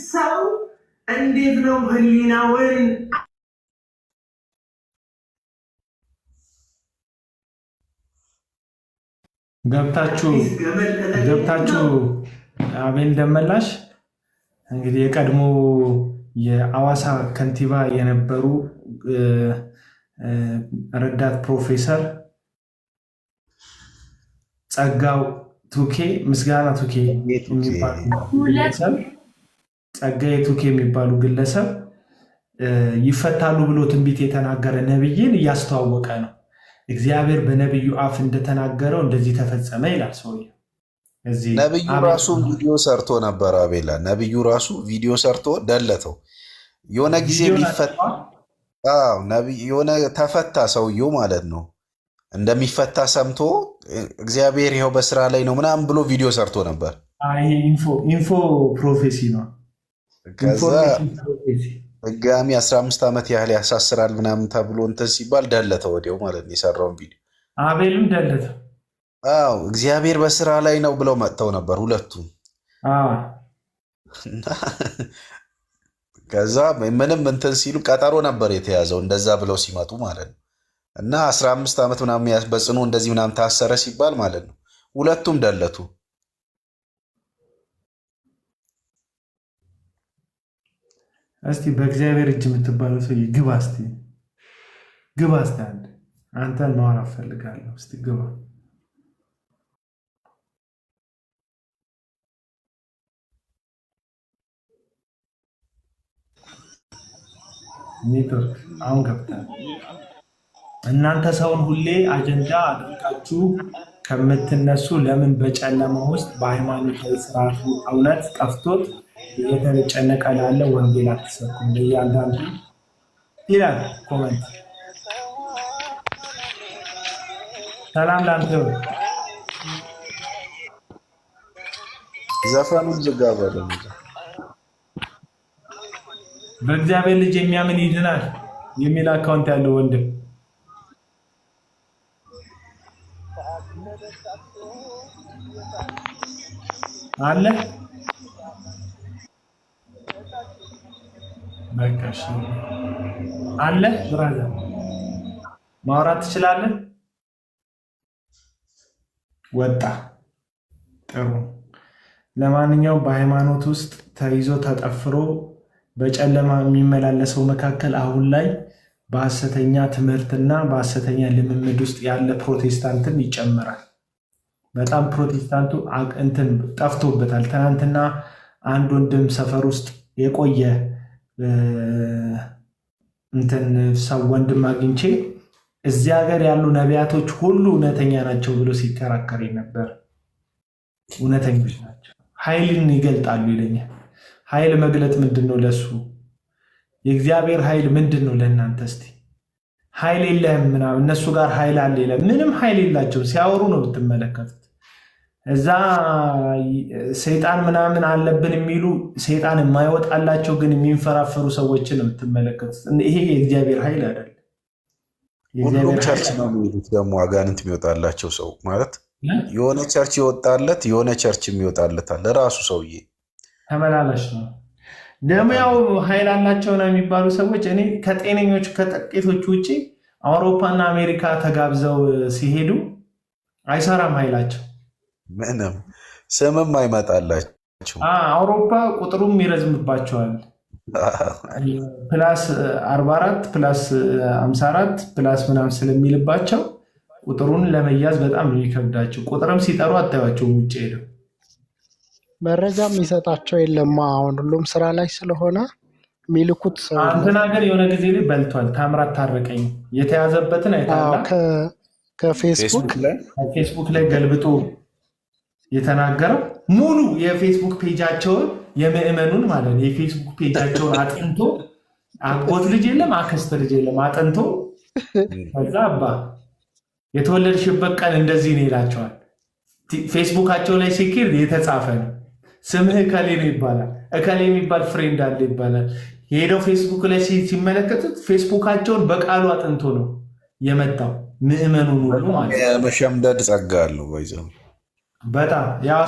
[SPEAKER 1] ሰው እንዴት ነው ህሊናውን ገብታችሁ አቤል ደመላሽ እንግዲህ የቀድሞ የአዋሳ ከንቲባ የነበሩ ረዳት ፕሮፌሰር ጸጋው ቱኬ ምስጋና ቱኬ ጸጋዬ ቱኬ የሚባሉ ግለሰብ ይፈታሉ ብሎ ትንቢት የተናገረ ነብይን እያስተዋወቀ ነው። እግዚአብሔር በነብዩ አፍ እንደተናገረው እንደዚህ ተፈጸመ ይላል ሰውየው።
[SPEAKER 3] ነብዩ ራሱ ቪዲዮ ሰርቶ ነበር። አቤላ ነብዩ ራሱ ቪዲዮ ሰርቶ ደለተው። የሆነ ጊዜ የሆነ ተፈታ ሰውየው ማለት ነው። እንደሚፈታ ሰምቶ እግዚአብሔር ይኸው በስራ ላይ ነው ምናምን ብሎ ቪዲዮ ሰርቶ ነበር።
[SPEAKER 1] ይሄ ኢንፎ ፕሮፌሲ ነው።
[SPEAKER 3] ከዛ ድጋሚ 15 ዓመት ያህል ያሳስራል ምናምን ተብሎ እንትን ሲባል ደለተው ወዲያው ማለት ነው የሰራውን ቪዲዮ።
[SPEAKER 1] አቤልም ደለተው።
[SPEAKER 3] አዎ እግዚአብሔር በስራ ላይ ነው ብለው መጥተው ነበር ሁለቱም። ከዛ ምንም እንትን ሲሉ ቀጠሮ ነበር የተያዘው እንደዛ ብለው ሲመጡ ማለት ነው። እና 15 ዓመት ምናምን በጽኑ እንደዚህ ምናምን ታሰረ ሲባል ማለት ነው ሁለቱም ደለቱ።
[SPEAKER 1] እስቲ በእግዚአብሔር እጅ የምትባለው ሰው ግባ እስቲ አንተን ማውራት ፈልጋለሁ። እስቲ ግባ። ኔትወርክ አሁን ገብታል። እናንተ ሰውን ሁሌ አጀንዳ አድርጋችሁ ከምትነሱ ለምን በጨለማ ውስጥ በሃይማኖታዊ ስርዓቱ እውነት ጠፍቶት እየተጨነቀ ላለ ወንጌል አትሰብኩም? ለእያንዳንዱ ይላል ኮመንት። ሰላም ላንተ ይሁን።
[SPEAKER 3] ዘፈኑን ዝጋ በለ።
[SPEAKER 1] በእግዚአብሔር ልጅ የሚያምን ይድናል የሚል አካውንት ያለው ወንድም አለ። በቃሽ አለ። ብራዘር ማውራት ትችላለህ። ወጣ። ጥሩ። ለማንኛውም በሃይማኖት ውስጥ ተይዞ ተጠፍሮ በጨለማ የሚመላለሰው መካከል አሁን ላይ በሐሰተኛ ትምህርትና በሐሰተኛ ልምምድ ውስጥ ያለ ፕሮቴስታንትን ይጨምራል። በጣም ፕሮቴስታንቱ እንትን ጠፍቶበታል። ትናንትና አንድ ወንድም ሰፈር ውስጥ የቆየ እንትን ሰው ወንድም አግኝቼ እዚህ ሀገር ያሉ ነቢያቶች ሁሉ እውነተኛ ናቸው ብሎ ሲከራከር ነበር። እውነተኞች ናቸው፣ ኃይልን ይገልጣሉ ይለኛል። ኃይል መግለጥ ምንድን ነው ለሱ? የእግዚአብሔር ኃይል ምንድን ነው ለእናንተ? እስቲ ኃይል የለህም ምናምን፣ እነሱ ጋር ኃይል አለ የለም? ምንም ኃይል የላቸው። ሲያወሩ ነው ብትመለከቱት። እዛ ሰይጣን ምናምን አለብን የሚሉ ሰይጣን የማይወጣላቸው ግን የሚንፈራፈሩ ሰዎችን ነው የምትመለከቱት። ይሄ የእግዚአብሔር ኃይል አይደለም።
[SPEAKER 3] ሁሉም ቸርች ነው የሚሄዱት ደግሞ አጋንንት የሚወጣላቸው ሰው ማለት የሆነ ቸርች ይወጣለት የሆነ ቸርች የሚወጣለታል። ለራሱ ሰውዬ
[SPEAKER 1] ተመላላሽ ነው ደግሞ ያው ኃይል አላቸው ነው የሚባሉ ሰዎች። እኔ ከጤነኞች ከጥቂቶች ውጭ አውሮፓና አሜሪካ ተጋብዘው ሲሄዱ አይሰራም ኃይላቸው።
[SPEAKER 3] ምንም ስምም አይመጣላቸው።
[SPEAKER 1] አውሮፓ ቁጥሩም ይረዝምባቸዋል። ፕላስ 44 ፕላስ 54 ፕላስ ምናምን ስለሚልባቸው ቁጥሩን ለመያዝ በጣም ነው የሚከብዳቸው። ቁጥርም ሲጠሩ አታዩቸውም ውጭ ሄደው።
[SPEAKER 2] መረጃ የሚሰጣቸው የለማ። አሁን ሁሉም ስራ ላይ ስለሆነ የሚልኩት ሰው
[SPEAKER 1] አንተና ሀገር የሆነ ጊዜ ላይ በልቷል። ታምራት ታረቀኝ የተያዘበትን አይታላ ከፌስቡክ ላይ ገልብጦ የተናገረው ሙሉ የፌስቡክ ፔጃቸውን የምዕመኑን ማለት ነው የፌስቡክ ፔጃቸውን አጥንቶ አጎት ልጅ የለም አክስት ልጅ የለም አጥንቶ ከዛ አባ የተወለድሽበት ቀን እንደዚህ ነው ይላቸዋል። ፌስቡካቸው ላይ ሲኬድ የተጻፈ ነው። ስምህ እከሌ ነው ይባላል። እከሌ የሚባል ፍሬንድ አለ ይባላል። የሄደው ፌስቡክ ላይ ሲመለከቱት ፌስቡካቸውን በቃሉ አጥንቶ ነው የመጣው ምዕመኑን ሁሉ ማለት ነው።
[SPEAKER 3] የመሸምደድ ጸጋ አለው ባይዘው
[SPEAKER 1] በጣም ያው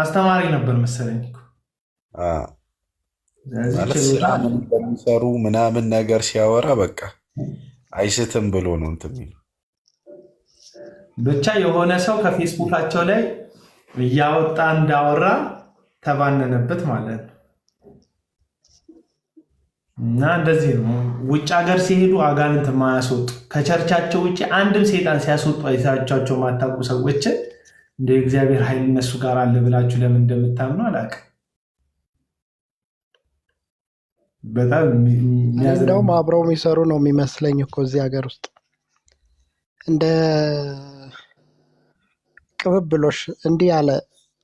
[SPEAKER 1] አስተማሪ ነበር መሰለኝ
[SPEAKER 3] በሚሰሩ ምናምን ነገር ሲያወራ በቃ አይስትም ብሎ ነው እንትን የሚለው።
[SPEAKER 1] ብቻ የሆነ ሰው ከፌስቡካቸው ላይ እያወጣ እንዳወራ ተባነነበት ማለት ነው። እና እንደዚህ ነው ውጭ ሀገር ሲሄዱ አጋንንት ማያስወጡ ከቸርቻቸው ውጭ አንድም ሰይጣን ሲያስወጡ አይታቻቸው ማታውቁ ሰዎች እንደ እግዚአብሔር ኃይል እነሱ ጋር አለ ብላችሁ ለምን እንደምታምኑ አላውቅም። በጣም
[SPEAKER 2] እንደውም አብረው የሚሰሩ ነው የሚመስለኝ እኮ እዚህ ሀገር ውስጥ እንደ ቅብብሎሽ እንዲህ ያለ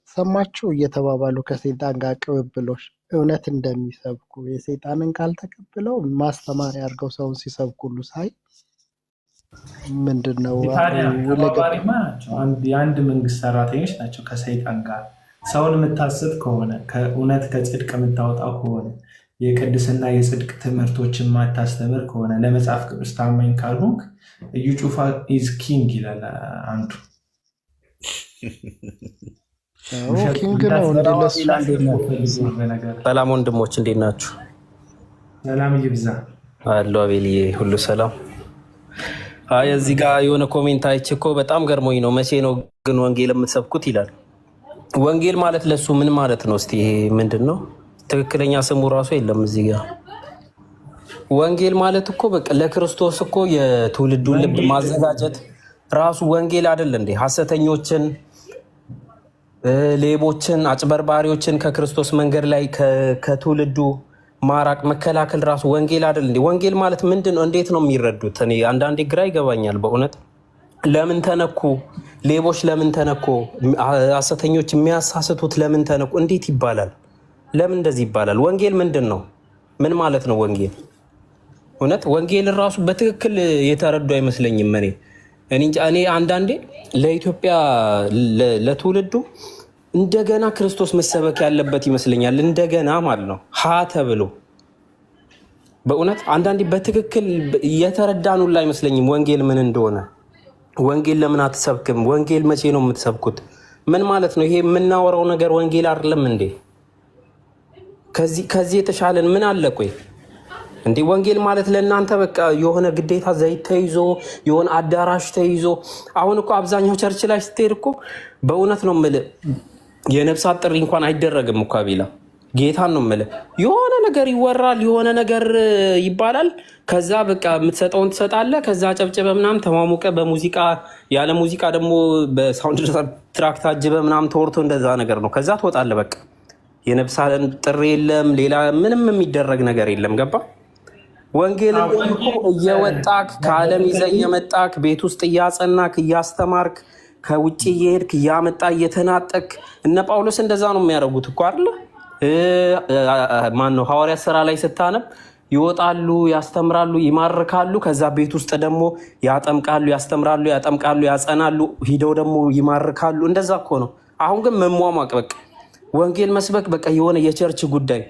[SPEAKER 2] ሰማችሁ እየተባባሉ ከሰይጣን ጋር ቅብብሎሽ እውነት እንደሚሰብኩ የሰይጣንን ቃል ተቀብለው ማስተማሪያ አድርገው ሰውን ሲሰብኩ ሁሉ ሳይ ምንድነው
[SPEAKER 1] የአንድ መንግስት ሰራተኞች ናቸው። ከሰይጣን ጋር ሰውን የምታስብ ከሆነ ከእውነት ከጽድቅ የምታወጣው ከሆነ የቅድስና የጽድቅ ትምህርቶችን ማታስተምር ከሆነ ለመጽሐፍ ቅዱስ ታማኝ ካልሆንክ እዩ ጩፋ ኢዝ ኪንግ ይላል አንዱ።
[SPEAKER 5] ሰላም ወንድሞች እንዴት ናችሁ?
[SPEAKER 1] ሰላም ይብዛ
[SPEAKER 5] አሎ አቤልዬ ሁሉ ሰላም። አይ እዚህ ጋር የሆነ ኮሜንት አይቼ እኮ በጣም ገርሞኝ ነው። መቼ ነው ግን ወንጌል የምትሰብኩት ይላል። ወንጌል ማለት ለሱ ምን ማለት ነው? እስቲ ይሄ ምንድን ነው? ትክክለኛ ስሙ ራሱ የለም እዚህ ጋር። ወንጌል ማለት እኮ በቃ ለክርስቶስ እኮ የትውልዱን ልብ ማዘጋጀት ራሱ ወንጌል አይደል እንዴ? ሐሰተኞችን፣ ሌቦችን፣ አጭበርባሪዎችን ከክርስቶስ መንገድ ላይ ከትውልዱ ማራቅ መከላከል ራሱ ወንጌል አይደል እንዴ? ወንጌል ማለት ምንድን ነው? እንዴት ነው የሚረዱት? እኔ አንዳንዴ ግራ ይገባኛል በእውነት። ለምን ተነኩ? ሌቦች ለምን ተነኩ? ሐሰተኞች የሚያሳስቱት ለምን ተነኩ? እንዴት ይባላል? ለምን እንደዚህ ይባላል? ወንጌል ምንድን ነው? ምን ማለት ነው ወንጌል? እውነት ወንጌል ራሱ በትክክል የተረዱ አይመስለኝም። እኔ አንዳንዴ ለኢትዮጵያ ለትውልዱ እንደገና ክርስቶስ መሰበክ ያለበት ይመስለኛል። እንደገና ማለት ነው ሀ ተብሎ በእውነት አንዳንዴ በትክክል የተረዳኑላ አይመስለኝም ወንጌል ምን እንደሆነ። ወንጌል ለምን አትሰብክም? ወንጌል መቼ ነው የምትሰብኩት? ምን ማለት ነው ይሄ? የምናወራው ነገር ወንጌል አይደለም እንዴ? ከዚህ የተሻለን ምን አለ? ቆይ እንዴ ወንጌል ማለት ለእናንተ በቃ የሆነ ግዴታ ዘይት ተይዞ የሆነ አዳራሽ ተይዞ። አሁን እኮ አብዛኛው ቸርች ላይ ስትሄድ እኮ በእውነት ነው የምልህ የነፍሳት ጥሪ እንኳን አይደረግም እኮ አቤላ፣ ጌታን ነው የምልህ። የሆነ ነገር ይወራል፣ የሆነ ነገር ይባላል። ከዛ በቃ የምትሰጠውን ትሰጣለህ። ከዛ ጨብጭበ ምናምን ተሟሙቀ በሙዚቃ ያለ ሙዚቃ ደግሞ በሳውንድ ትራክ ታጅበ ምናምን ተወርቶ እንደዛ ነገር ነው። ከዛ ትወጣለህ። በቃ የነፍሳትን ጥሪ የለም፣ ሌላ ምንም የሚደረግ ነገር የለም። ገባ? ወንጌል እየወጣክ ከዓለም ይዘህ እየመጣክ ቤት ውስጥ እያጸናክ እያስተማርክ ከውጭ እየሄድክ እያመጣ እየተናጠክ። እነ ጳውሎስ እንደዛ ነው የሚያደርጉት እኮ አይደለ? ማነው ሐዋርያት ሥራ ላይ ስታነብ ይወጣሉ፣ ያስተምራሉ፣ ይማርካሉ። ከዛ ቤት ውስጥ ደግሞ ያጠምቃሉ፣ ያስተምራሉ፣ ያጠምቃሉ፣ ያጸናሉ፣ ሂደው ደግሞ ይማርካሉ። እንደዛ እኮ ነው። አሁን ግን መሟሟቅ በቃ ወንጌል መስበክ በቃ የሆነ የቸርች ጉዳይ።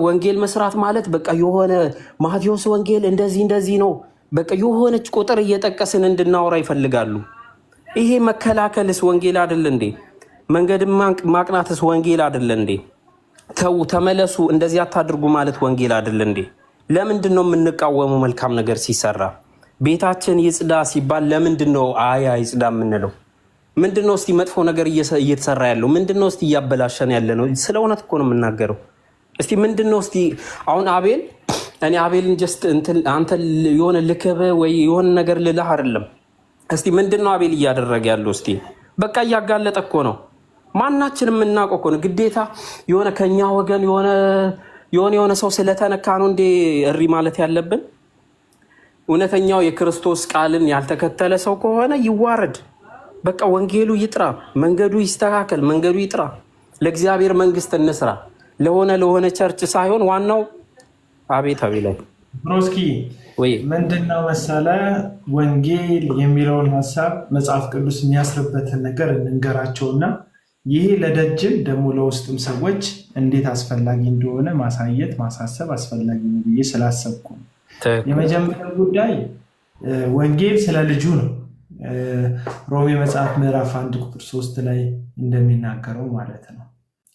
[SPEAKER 5] ወንጌል መስራት ማለት በቃ የሆነ ማቴዎስ ወንጌል እንደዚህ ነው በቃ የሆነች ቁጥር እየጠቀስን እንድናወራ ይፈልጋሉ። ይሄ መከላከልስ ወንጌል አይደል እንዴ? መንገድ ማቅናትስ ወንጌል አይደል እንዴ? ተው ተመለሱ፣ እንደዚህ አታድርጉ ማለት ወንጌል አይደል እንዴ? ለምንድን ነው የምንቃወመው መልካም ነገር ሲሰራ? ቤታችን ይጽዳ ሲባል ለምንድን ነው አይጽዳ የምንለው? ምንድን ነው እስቲ መጥፎ ነገር እየተሰራ ያለው? ምንድን ነው እስቲ እያበላሸን ያለ ነው? ስለ እውነት እኮ ነው የምናገረው። እስቲ ምንድን ነው እስቲ አሁን እኔ አቤልን ጀስት አንተ የሆነ ልክበ ወይ የሆነ ነገር ልልህ አይደለም። እስቲ ምንድን ነው አቤል እያደረገ ያለው? እስቲ በቃ እያጋለጠ እኮ ነው። ማናችን የምናውቀው እኮ ነው። ግዴታ የሆነ ከኛ ወገን የሆነ ሰው ስለተነካ ነው እንዴ እሪ ማለት ያለብን? እውነተኛው የክርስቶስ ቃልን ያልተከተለ ሰው ከሆነ ይዋረድ። በቃ ወንጌሉ ይጥራ፣ መንገዱ ይስተካከል፣ መንገዱ ይጥራ። ለእግዚአብሔር መንግስት እንስራ፣ ለሆነ ቸርች ሳይሆን ዋናው አቤት ላይ
[SPEAKER 1] ብሮስኪ ምንድነው መሰለ ወንጌል የሚለውን ሀሳብ መጽሐፍ ቅዱስ የሚያስርበትን ነገር እንንገራቸውና ይሄ ለደጅም ደግሞ ለውስጥም ሰዎች እንዴት አስፈላጊ እንደሆነ ማሳየት ማሳሰብ አስፈላጊ ነው ብዬ ስላሰብኩ ነው። የመጀመሪያው ጉዳይ ወንጌል ስለ ልጁ ነው። ሮሜ መጽሐፍ ምዕራፍ 1 ቁጥር 3 ላይ እንደሚናገረው ማለት ነው።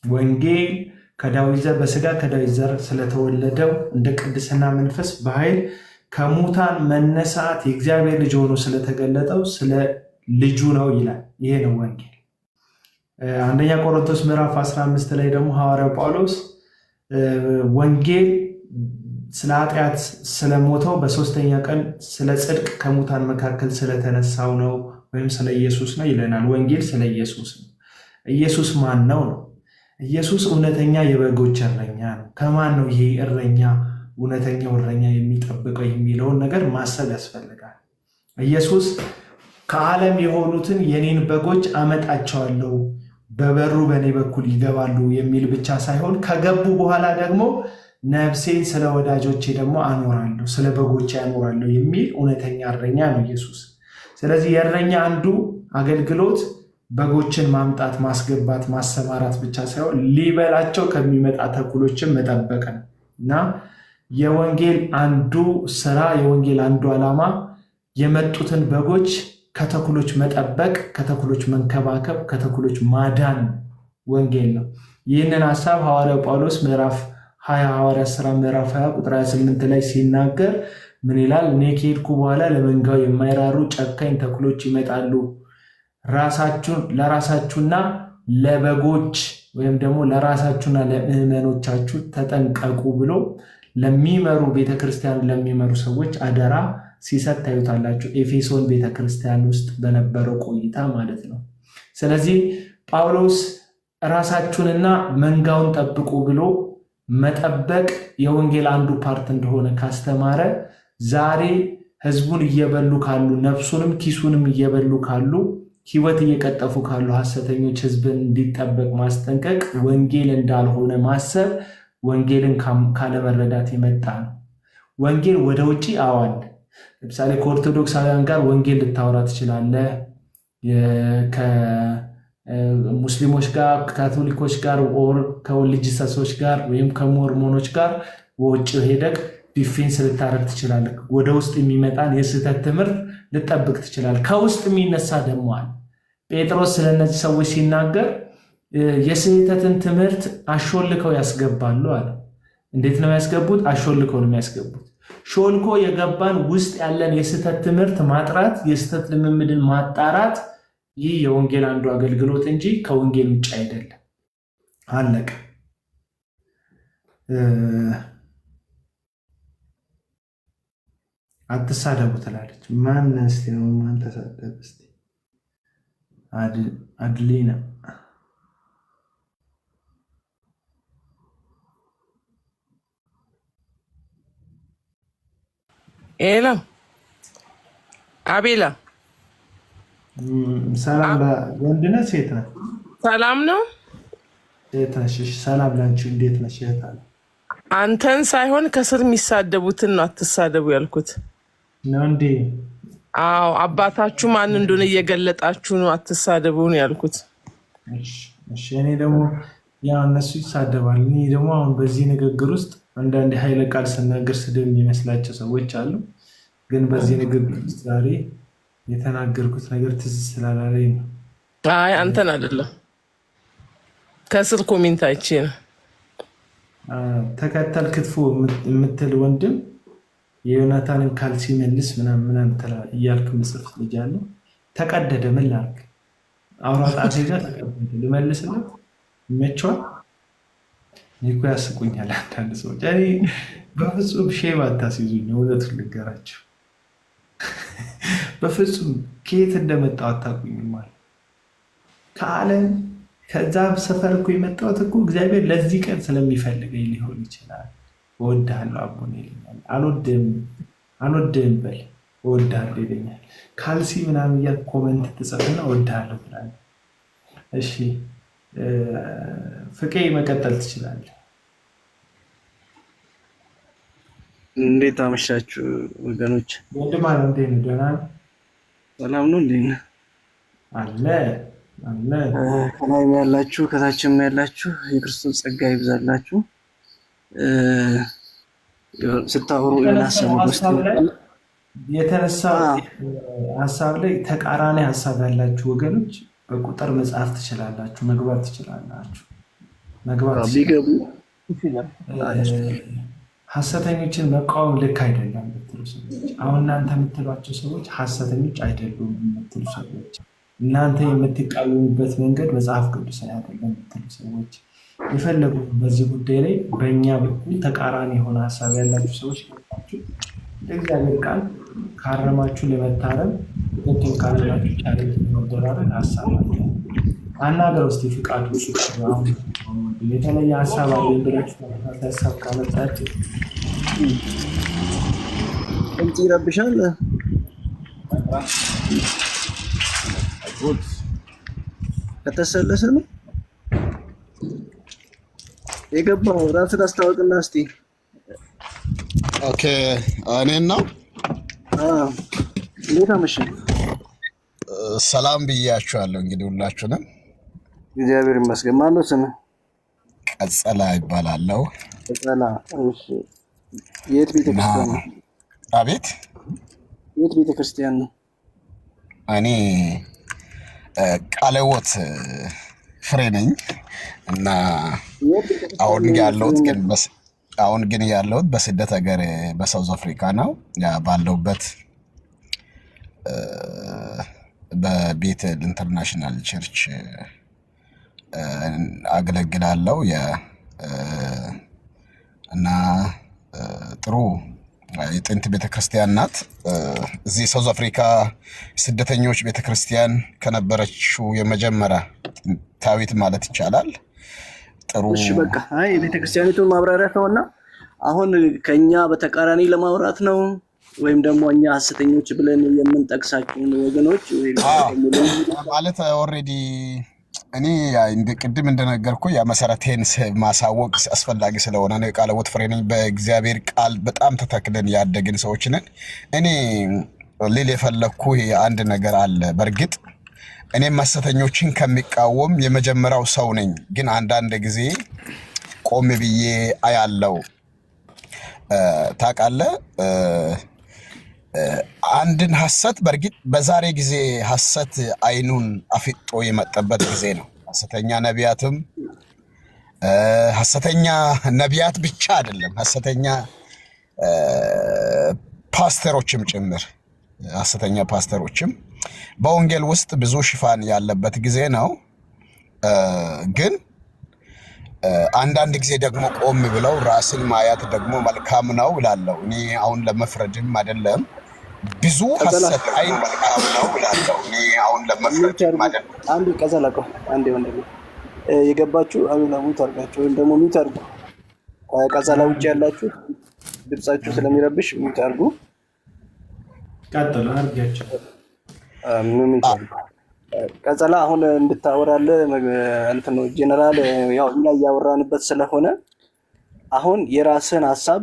[SPEAKER 1] ወንጌል ከዳዊት ዘር በስጋ ከዳዊት ዘር ስለተወለደው እንደ ቅድስና መንፈስ በኃይል ከሙታን መነሳት የእግዚአብሔር ልጅ ሆኖ ስለተገለጠው ስለ ልጁ ነው ይላል። ይሄ ነው ወንጌል። አንደኛ ቆሮንቶስ ምዕራፍ 15 ላይ ደግሞ ሐዋርያው ጳውሎስ ወንጌል ስለ ኃጢአት ስለሞተው በሶስተኛ ቀን ስለ ጽድቅ ከሙታን መካከል ስለተነሳው ነው ወይም ስለ ኢየሱስ ነው ይለናል። ወንጌል ስለ ኢየሱስ ነው። ኢየሱስ ማን ነው? ኢየሱስ እውነተኛ የበጎች እረኛ ነው። ከማን ነው ይሄ እረኛ እውነተኛው እረኛ የሚጠብቀው የሚለውን ነገር ማሰብ ያስፈልጋል። ኢየሱስ ከዓለም የሆኑትን የኔን በጎች አመጣቸዋለሁ፣ በበሩ በእኔ በኩል ይገባሉ የሚል ብቻ ሳይሆን ከገቡ በኋላ ደግሞ ነፍሴን ስለ ወዳጆቼ ደግሞ አኖራለሁ፣ ስለ በጎቼ አኖራለሁ የሚል እውነተኛ እረኛ ነው ኢየሱስ። ስለዚህ የእረኛ አንዱ አገልግሎት በጎችን ማምጣት፣ ማስገባት፣ ማሰማራት ብቻ ሳይሆን ሊበላቸው ከሚመጣ ተኩሎችን መጠበቅ ነው እና የወንጌል አንዱ ስራ፣ የወንጌል አንዱ ዓላማ የመጡትን በጎች ከተኩሎች መጠበቅ፣ ከተኩሎች መንከባከብ፣ ከተኩሎች ማዳን ወንጌል ነው። ይህንን ሐሳብ ሐዋርያው ጳውሎስ ምዕራፍ 20 ሐዋርያት ሥራ ምዕራፍ 20 ቁጥር 28 ላይ ሲናገር ምን ይላል? እኔ ከሄድኩ በኋላ ለመንጋው የማይራሩ ጨካኝ ተኩሎች ይመጣሉ፣ ለራሳችሁና ለበጎች ወይም ደግሞ ለራሳችሁና ለምዕመኖቻችሁ ተጠንቀቁ ብሎ ለሚመሩ ቤተክርስቲያን ለሚመሩ ሰዎች አደራ ሲሰጥ ታዩታላችሁ። ኤፌሶን ቤተክርስቲያን ውስጥ በነበረው ቆይታ ማለት ነው። ስለዚህ ጳውሎስ ራሳችሁንና መንጋውን ጠብቁ ብሎ መጠበቅ የወንጌል አንዱ ፓርት እንደሆነ ካስተማረ ዛሬ ህዝቡን እየበሉ ካሉ ነፍሱንም ኪሱንም እየበሉ ካሉ ህይወት እየቀጠፉ ካሉ ሐሰተኞች ህዝብን እንዲጠበቅ ማስጠንቀቅ ወንጌል እንዳልሆነ ማሰብ ወንጌልን ካለመረዳት የመጣ ነው። ወንጌል ወደ ውጪ አዋል ለምሳሌ ከኦርቶዶክሳውያን ጋር ወንጌል ልታወራ ትችላለህ። ከሙስሊሞች ጋር፣ ከካቶሊኮች ጋር፣ ከወልጅሰሶች ጋር ወይም ከሞርሞኖች ጋር ወጪ ሄደክ ዲፌንስ ልታረግ ትችላለህ። ወደ ውስጥ የሚመጣን የስህተት ትምህርት ልጠብቅ ትችላለህ። ከውስጥ የሚነሳ ደግሞ አለ። ጴጥሮስ ስለነዚህ ሰዎች ሲናገር የስህተትን ትምህርት አሾልከው ያስገባሉ አለ። እንዴት ነው ያስገቡት? አሾልከው ነው የሚያስገቡት። ሾልኮ የገባን ውስጥ ያለን የስህተት ትምህርት ማጥራት፣ የስህተት ልምምድን ማጣራት፣ ይህ የወንጌል አንዱ አገልግሎት እንጂ ከወንጌል ውጭ አይደለም። አለቀ። አትሳደቡ ትላለች። ማን እስቲ ነው? ማን ተሳደበ? እስቲ አድሊና
[SPEAKER 6] ኤላ አቤላ
[SPEAKER 1] ሰላም። ወንድ ነህ ሴት ነህ?
[SPEAKER 6] ሰላም ነው።
[SPEAKER 1] ሴት ነሽ? ሰላም ላንቺ። እንዴት ነሽ? እህት አለ።
[SPEAKER 6] አንተን ሳይሆን ከስር የሚሳደቡትን ነው አትሳደቡ ያልኩት
[SPEAKER 1] ነው እንዴ?
[SPEAKER 6] አዎ፣ አባታችሁ ማን እንደሆነ እየገለጣችሁ ነው አትሳደቡ ነው ያልኩት።
[SPEAKER 1] እሺ፣ እኔ ደግሞ ያ እነሱ ይሳደባል። እኔ ደግሞ አሁን በዚህ ንግግር ውስጥ አንዳንድ ኃይለ ቃል ስናገር ስድብ የሚመስላቸው ሰዎች አሉ። ግን በዚህ ንግግር ውስጥ ዛሬ የተናገርኩት ነገር ትዝ ስላላለኝ ነው።
[SPEAKER 6] አይ አንተን አይደለም፣ ከስር ኮሜንት አይቼ ነው።
[SPEAKER 1] ተከተል ክትፎ የምትል ወንድም የዮናታንን ካልሲ መልስ ምናምን እያልክ ምጽፍ ልጅ አለው። ተቀደደ። ምን ላድርግ? አውራ ጣቴ ጋር ተቀደደ። ልመልስለት ይመቸዋል። እኔ እኮ ያስቁኛል አንዳንድ ሰዎች። እኔ በፍጹም ሼም አታስይዙኝ፣ እውነቱን ልንገራቸው። በፍጹም ከየት እንደመጣሁ አታውቁኝም ማለት ከዓለም ከዛ ሰፈር እኮ የመጣሁት እኮ እግዚአብሔር ለዚህ ቀን ስለሚፈልገኝ ሊሆን ይችላል። እወድሃለሁ አቦኔ ይለኛል። አልወድህም በል እወድሃለሁ ይለኛል። ካልሲ ምናምን እያልክ ኮመንት ትጽፍና እወድሃለሁ ትላለህ። እሺ ፍቄ መቀጠል ትችላለህ።
[SPEAKER 7] እንዴት አመሻችሁ ወገኖች?
[SPEAKER 1] ወንድም አለ እንዴት ነው? ደህና ነህ?
[SPEAKER 7] ሰላም ነው? እንዴት ነህ?
[SPEAKER 1] አለ
[SPEAKER 7] ከላይም ያላችሁ ከታችም ያላችሁ የክርስቶስ ጸጋ ይብዛላችሁ። ስታወሩ
[SPEAKER 1] የተነሳ ሀሳብ ላይ ተቃራኒ ሀሳብ ያላችሁ ወገኖች በቁጥር መጽሐፍ ትችላላችሁ፣ መግባት ትችላላችሁ።
[SPEAKER 7] ቢገቡ
[SPEAKER 1] ሐሰተኞችን መቃወም ልክ አይደለም የምትሉ ሰዎች፣ አሁን እናንተ የምትሏቸው ሰዎች ሐሰተኞች አይደሉም የምትሉ ሰዎች፣ እናንተ የምትቃወሙበት መንገድ መጽሐፍ ቅዱሳዊ አይደለም የምትሉ ሰዎች፣ የፈለጉት በዚህ ጉዳይ ላይ በእኛ በኩል ተቃራኒ የሆነ ሀሳብ ያላችሁ ሰዎች ካላችሁ እግዚአብሔር ቃል ካረማችሁ ለመታረም ወጥቶ ካላችሁ ቻሌንጅ ለመደራረግ ሀሳብ አለ። አናገር ውስጥ ፍቃዱ አሁን የተለየ ሀሳብ አለ ብላችሁ ሀሳብ ካመጣችሁ
[SPEAKER 7] እንት ይረብሻል። ከተሰለሰ ነው የገባው። ራስን አስተዋውቅና እስቲ።
[SPEAKER 2] ኦኬ እኔን ነው።
[SPEAKER 7] እንዴት አመሸህ?
[SPEAKER 2] ሰላም ብያችኋለሁ። እንግዲህ ሁላችሁንም
[SPEAKER 7] እግዚአብሔር ይመስገን። ማነው ስምህ?
[SPEAKER 2] ቀጸላ ይባላለሁ።
[SPEAKER 7] ቀጸላ። እሺ፣ የት ቤተክርስቲያን ነው?
[SPEAKER 2] አቤት፣
[SPEAKER 7] የት ቤተክርስቲያን ነው?
[SPEAKER 2] እኔ ቃለ ሕይወት ፍሬ ነኝ እና አሁን ግን ያለሁት በስደት ሀገር በሳውዝ አፍሪካ ነው። ባለሁበት በቤተል ኢንተርናሽናል ቸርች አገለግላለሁ እና ጥሩ የጥንት ቤተክርስቲያን ናት። እዚህ ሳውዝ አፍሪካ ስደተኞች ቤተክርስቲያን ከነበረችው የመጀመሪያ ጥንታዊት ማለት ይቻላል። ጥሩ።
[SPEAKER 7] እሺ በቃ አይ ቤተክርስቲያኒቱን ማብራሪያ ተውና አሁን ከኛ በተቃራኒ ለማውራት ነው ወይም ደግሞ እኛ ሐሰተኞች ብለን የምንጠቅሳቸው ወገኖች
[SPEAKER 2] ማለት ኦልሬዲ እኔ ቅድም እንደነገርኩ መሰረቴን ማሳወቅ አስፈላጊ ስለሆነ ነው። ቃለ ሕይወት ፍሬ ነኝ። በእግዚአብሔር ቃል በጣም ተተክለን ያደግን ሰዎች ነን። እኔ ልል የፈለኩ አንድ ነገር አለ። በእርግጥ እኔም ሐሰተኞችን ከሚቃወም የመጀመሪያው ሰው ነኝ። ግን አንዳንድ ጊዜ ቆም ብዬ አያለው። ታውቃለህ፣ አንድን ሐሰት በእርግጥ በዛሬ ጊዜ ሐሰት አይኑን አፍጦ የመጣበት ጊዜ ነው። ሐሰተኛ ነቢያት ብቻ አይደለም፣ ሐሰተኛ ፓስተሮችም ጭምር ሐሰተኛ ፓስተሮችም በወንጌል ውስጥ ብዙ ሽፋን ያለበት ጊዜ ነው። ግን አንዳንድ ጊዜ ደግሞ ቆም ብለው ራስን ማየት ደግሞ መልካም ነው እላለሁ። እኔ አሁን ለመፍረድም አይደለም። ብዙ ሐሰት አይን መልካም ነው እላለሁ። እኔ አሁን ለመፍረድም አይደለም።
[SPEAKER 7] አንድ ቀዘላቆ አንድ ወንድም የገባችሁ አሁን ሙት አድርጋችሁ ወይም ደግሞ ሙት አድርጉ። ቀዘላ ውጭ ያላችሁ ድምጻችሁ ስለሚረብሽ ሙት አድርጉ።
[SPEAKER 1] ቀጥሉ አድርጋችሁ
[SPEAKER 7] ቀጸላ አሁን እንድታወራለህ እንትን ነው ጀነራል። ያው እኛ እያወራንበት ስለሆነ አሁን የራስን ሀሳብ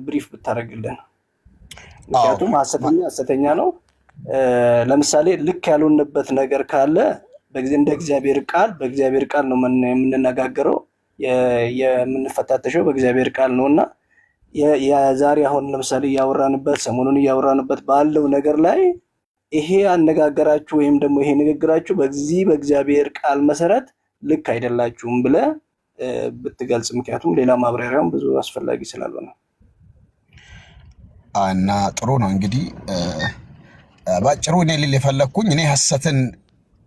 [SPEAKER 7] ብሪፍ ብታደርግልን። ምክንያቱም ሐሰተኛ ነው። ለምሳሌ ልክ ያልሆነበት ነገር ካለ እንደ በእግዚአብሔር ቃል ነው የምንነጋገረው፣ የምንፈታተሸው በእግዚአብሔር ቃል ነውና የዛሬ አሁን ለምሳሌ ሰሞኑን እያወራንበት ባለው ነገር ላይ ይሄ አነጋገራችሁ ወይም ደግሞ ይሄ ንግግራችሁ በእግዚአብሔር ቃል መሰረት ልክ አይደላችሁም ብለህ ብትገልጽ። ምክንያቱም ሌላ ማብራሪያም ብዙ አስፈላጊ ስላልሆነ
[SPEAKER 2] እና ጥሩ ነው። እንግዲህ ባጭሩ እኔ ልል የፈለኩኝ እኔ ሐሰትን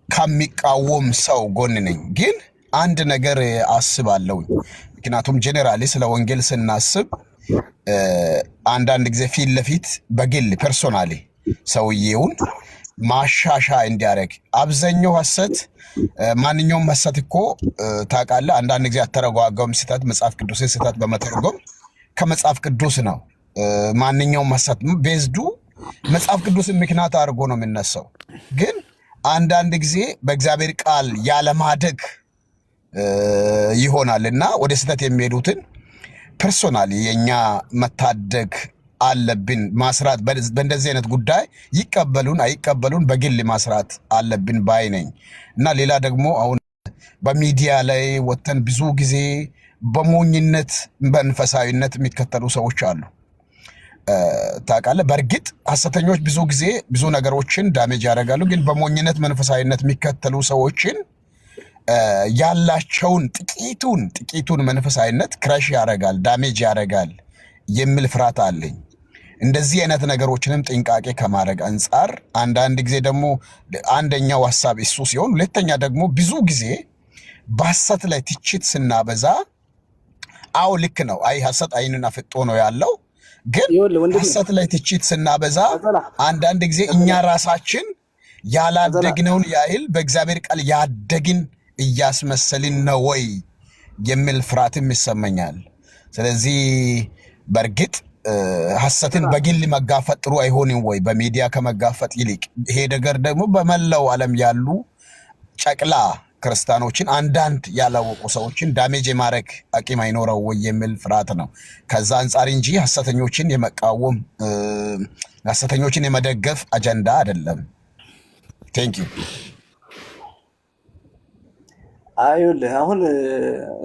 [SPEAKER 2] ከሚቃወም ሰው ጎን ነኝ። ግን አንድ ነገር አስባለሁ። ምክንያቱም ጄኔራሊ ስለ ወንጌል ስናስብ አንዳንድ ጊዜ ፊት ለፊት በግል ፐርሶናሊ ሰውዬውን ማሻሻያ እንዲያደርግ አብዛኛው ሐሰት ማንኛውም ሐሰት እኮ ታውቃለህ፣ አንዳንድ ጊዜ አተረጓጓም ስህተት መጽሐፍ ቅዱስን ስህተት በመተርጎም ከመጽሐፍ ቅዱስ ነው። ማንኛውም ሐሰት ቤዝዱ መጽሐፍ ቅዱስን ምክንያት አድርጎ ነው የሚነሳው። ግን አንዳንድ ጊዜ በእግዚአብሔር ቃል ያለማደግ ይሆናል እና ወደ ስህተት የሚሄዱትን ፐርሶናሊ የኛ መታደግ አለብን። ማስራት በእንደዚህ አይነት ጉዳይ ይቀበሉን አይቀበሉን በግል ማስራት አለብን ባይ ነኝ። እና ሌላ ደግሞ አሁን በሚዲያ ላይ ወተን ብዙ ጊዜ በሞኝነት መንፈሳዊነት የሚከተሉ ሰዎች አሉ። ታውቃለህ፣ በእርግጥ ሐሰተኞች ብዙ ጊዜ ብዙ ነገሮችን ዳሜጅ ያደርጋሉ። ግን በሞኝነት መንፈሳዊነት የሚከተሉ ሰዎችን ያላቸውን ጥቂቱን መንፈሳዊነት ክራሽ ያደርጋል፣ ዳሜጅ ያደርጋል የሚል ፍርሃት አለኝ። እንደዚህ አይነት ነገሮችንም ጥንቃቄ ከማድረግ አንጻር አንዳንድ ጊዜ ደግሞ አንደኛው ሐሳብ እሱ ሲሆን፣ ሁለተኛ ደግሞ ብዙ ጊዜ
[SPEAKER 8] በሐሰት ላይ ትችት ስናበዛ አው ልክ ነው። አይ ሐሰት አይንን አፍጦ ነው ያለው። ግን ሐሰት ላይ ትችት ስናበዛ አንዳንድ ጊዜ እኛ ራሳችን ያላደግነውን ያህል በእግዚአብሔር ቃል ያደግን እያስመሰልን ነው ወይ የሚል ፍርሃትም ይሰማኛል። ስለዚህ በእርግጥ ሐሰትን በግል መጋፈጥ ጥሩ አይሆንም ወይ በሚዲያ ከመጋፈጥ ይልቅ ይሄ ነገር ደግሞ በመላው ዓለም ያሉ ጨቅላ ክርስቲያኖችን አንዳንድ ያላወቁ ሰዎችን ዳሜጅ የማድረግ አቅም አይኖረው ወይ የሚል ፍርሃት ነው። ከዛ አንጻር እንጂ ሐሰተኞችን የመቃወም ሐሰተኞችን የመደገፍ አጀንዳ አይደለም። ቴንክ ዩ።
[SPEAKER 7] አይውልህ አሁን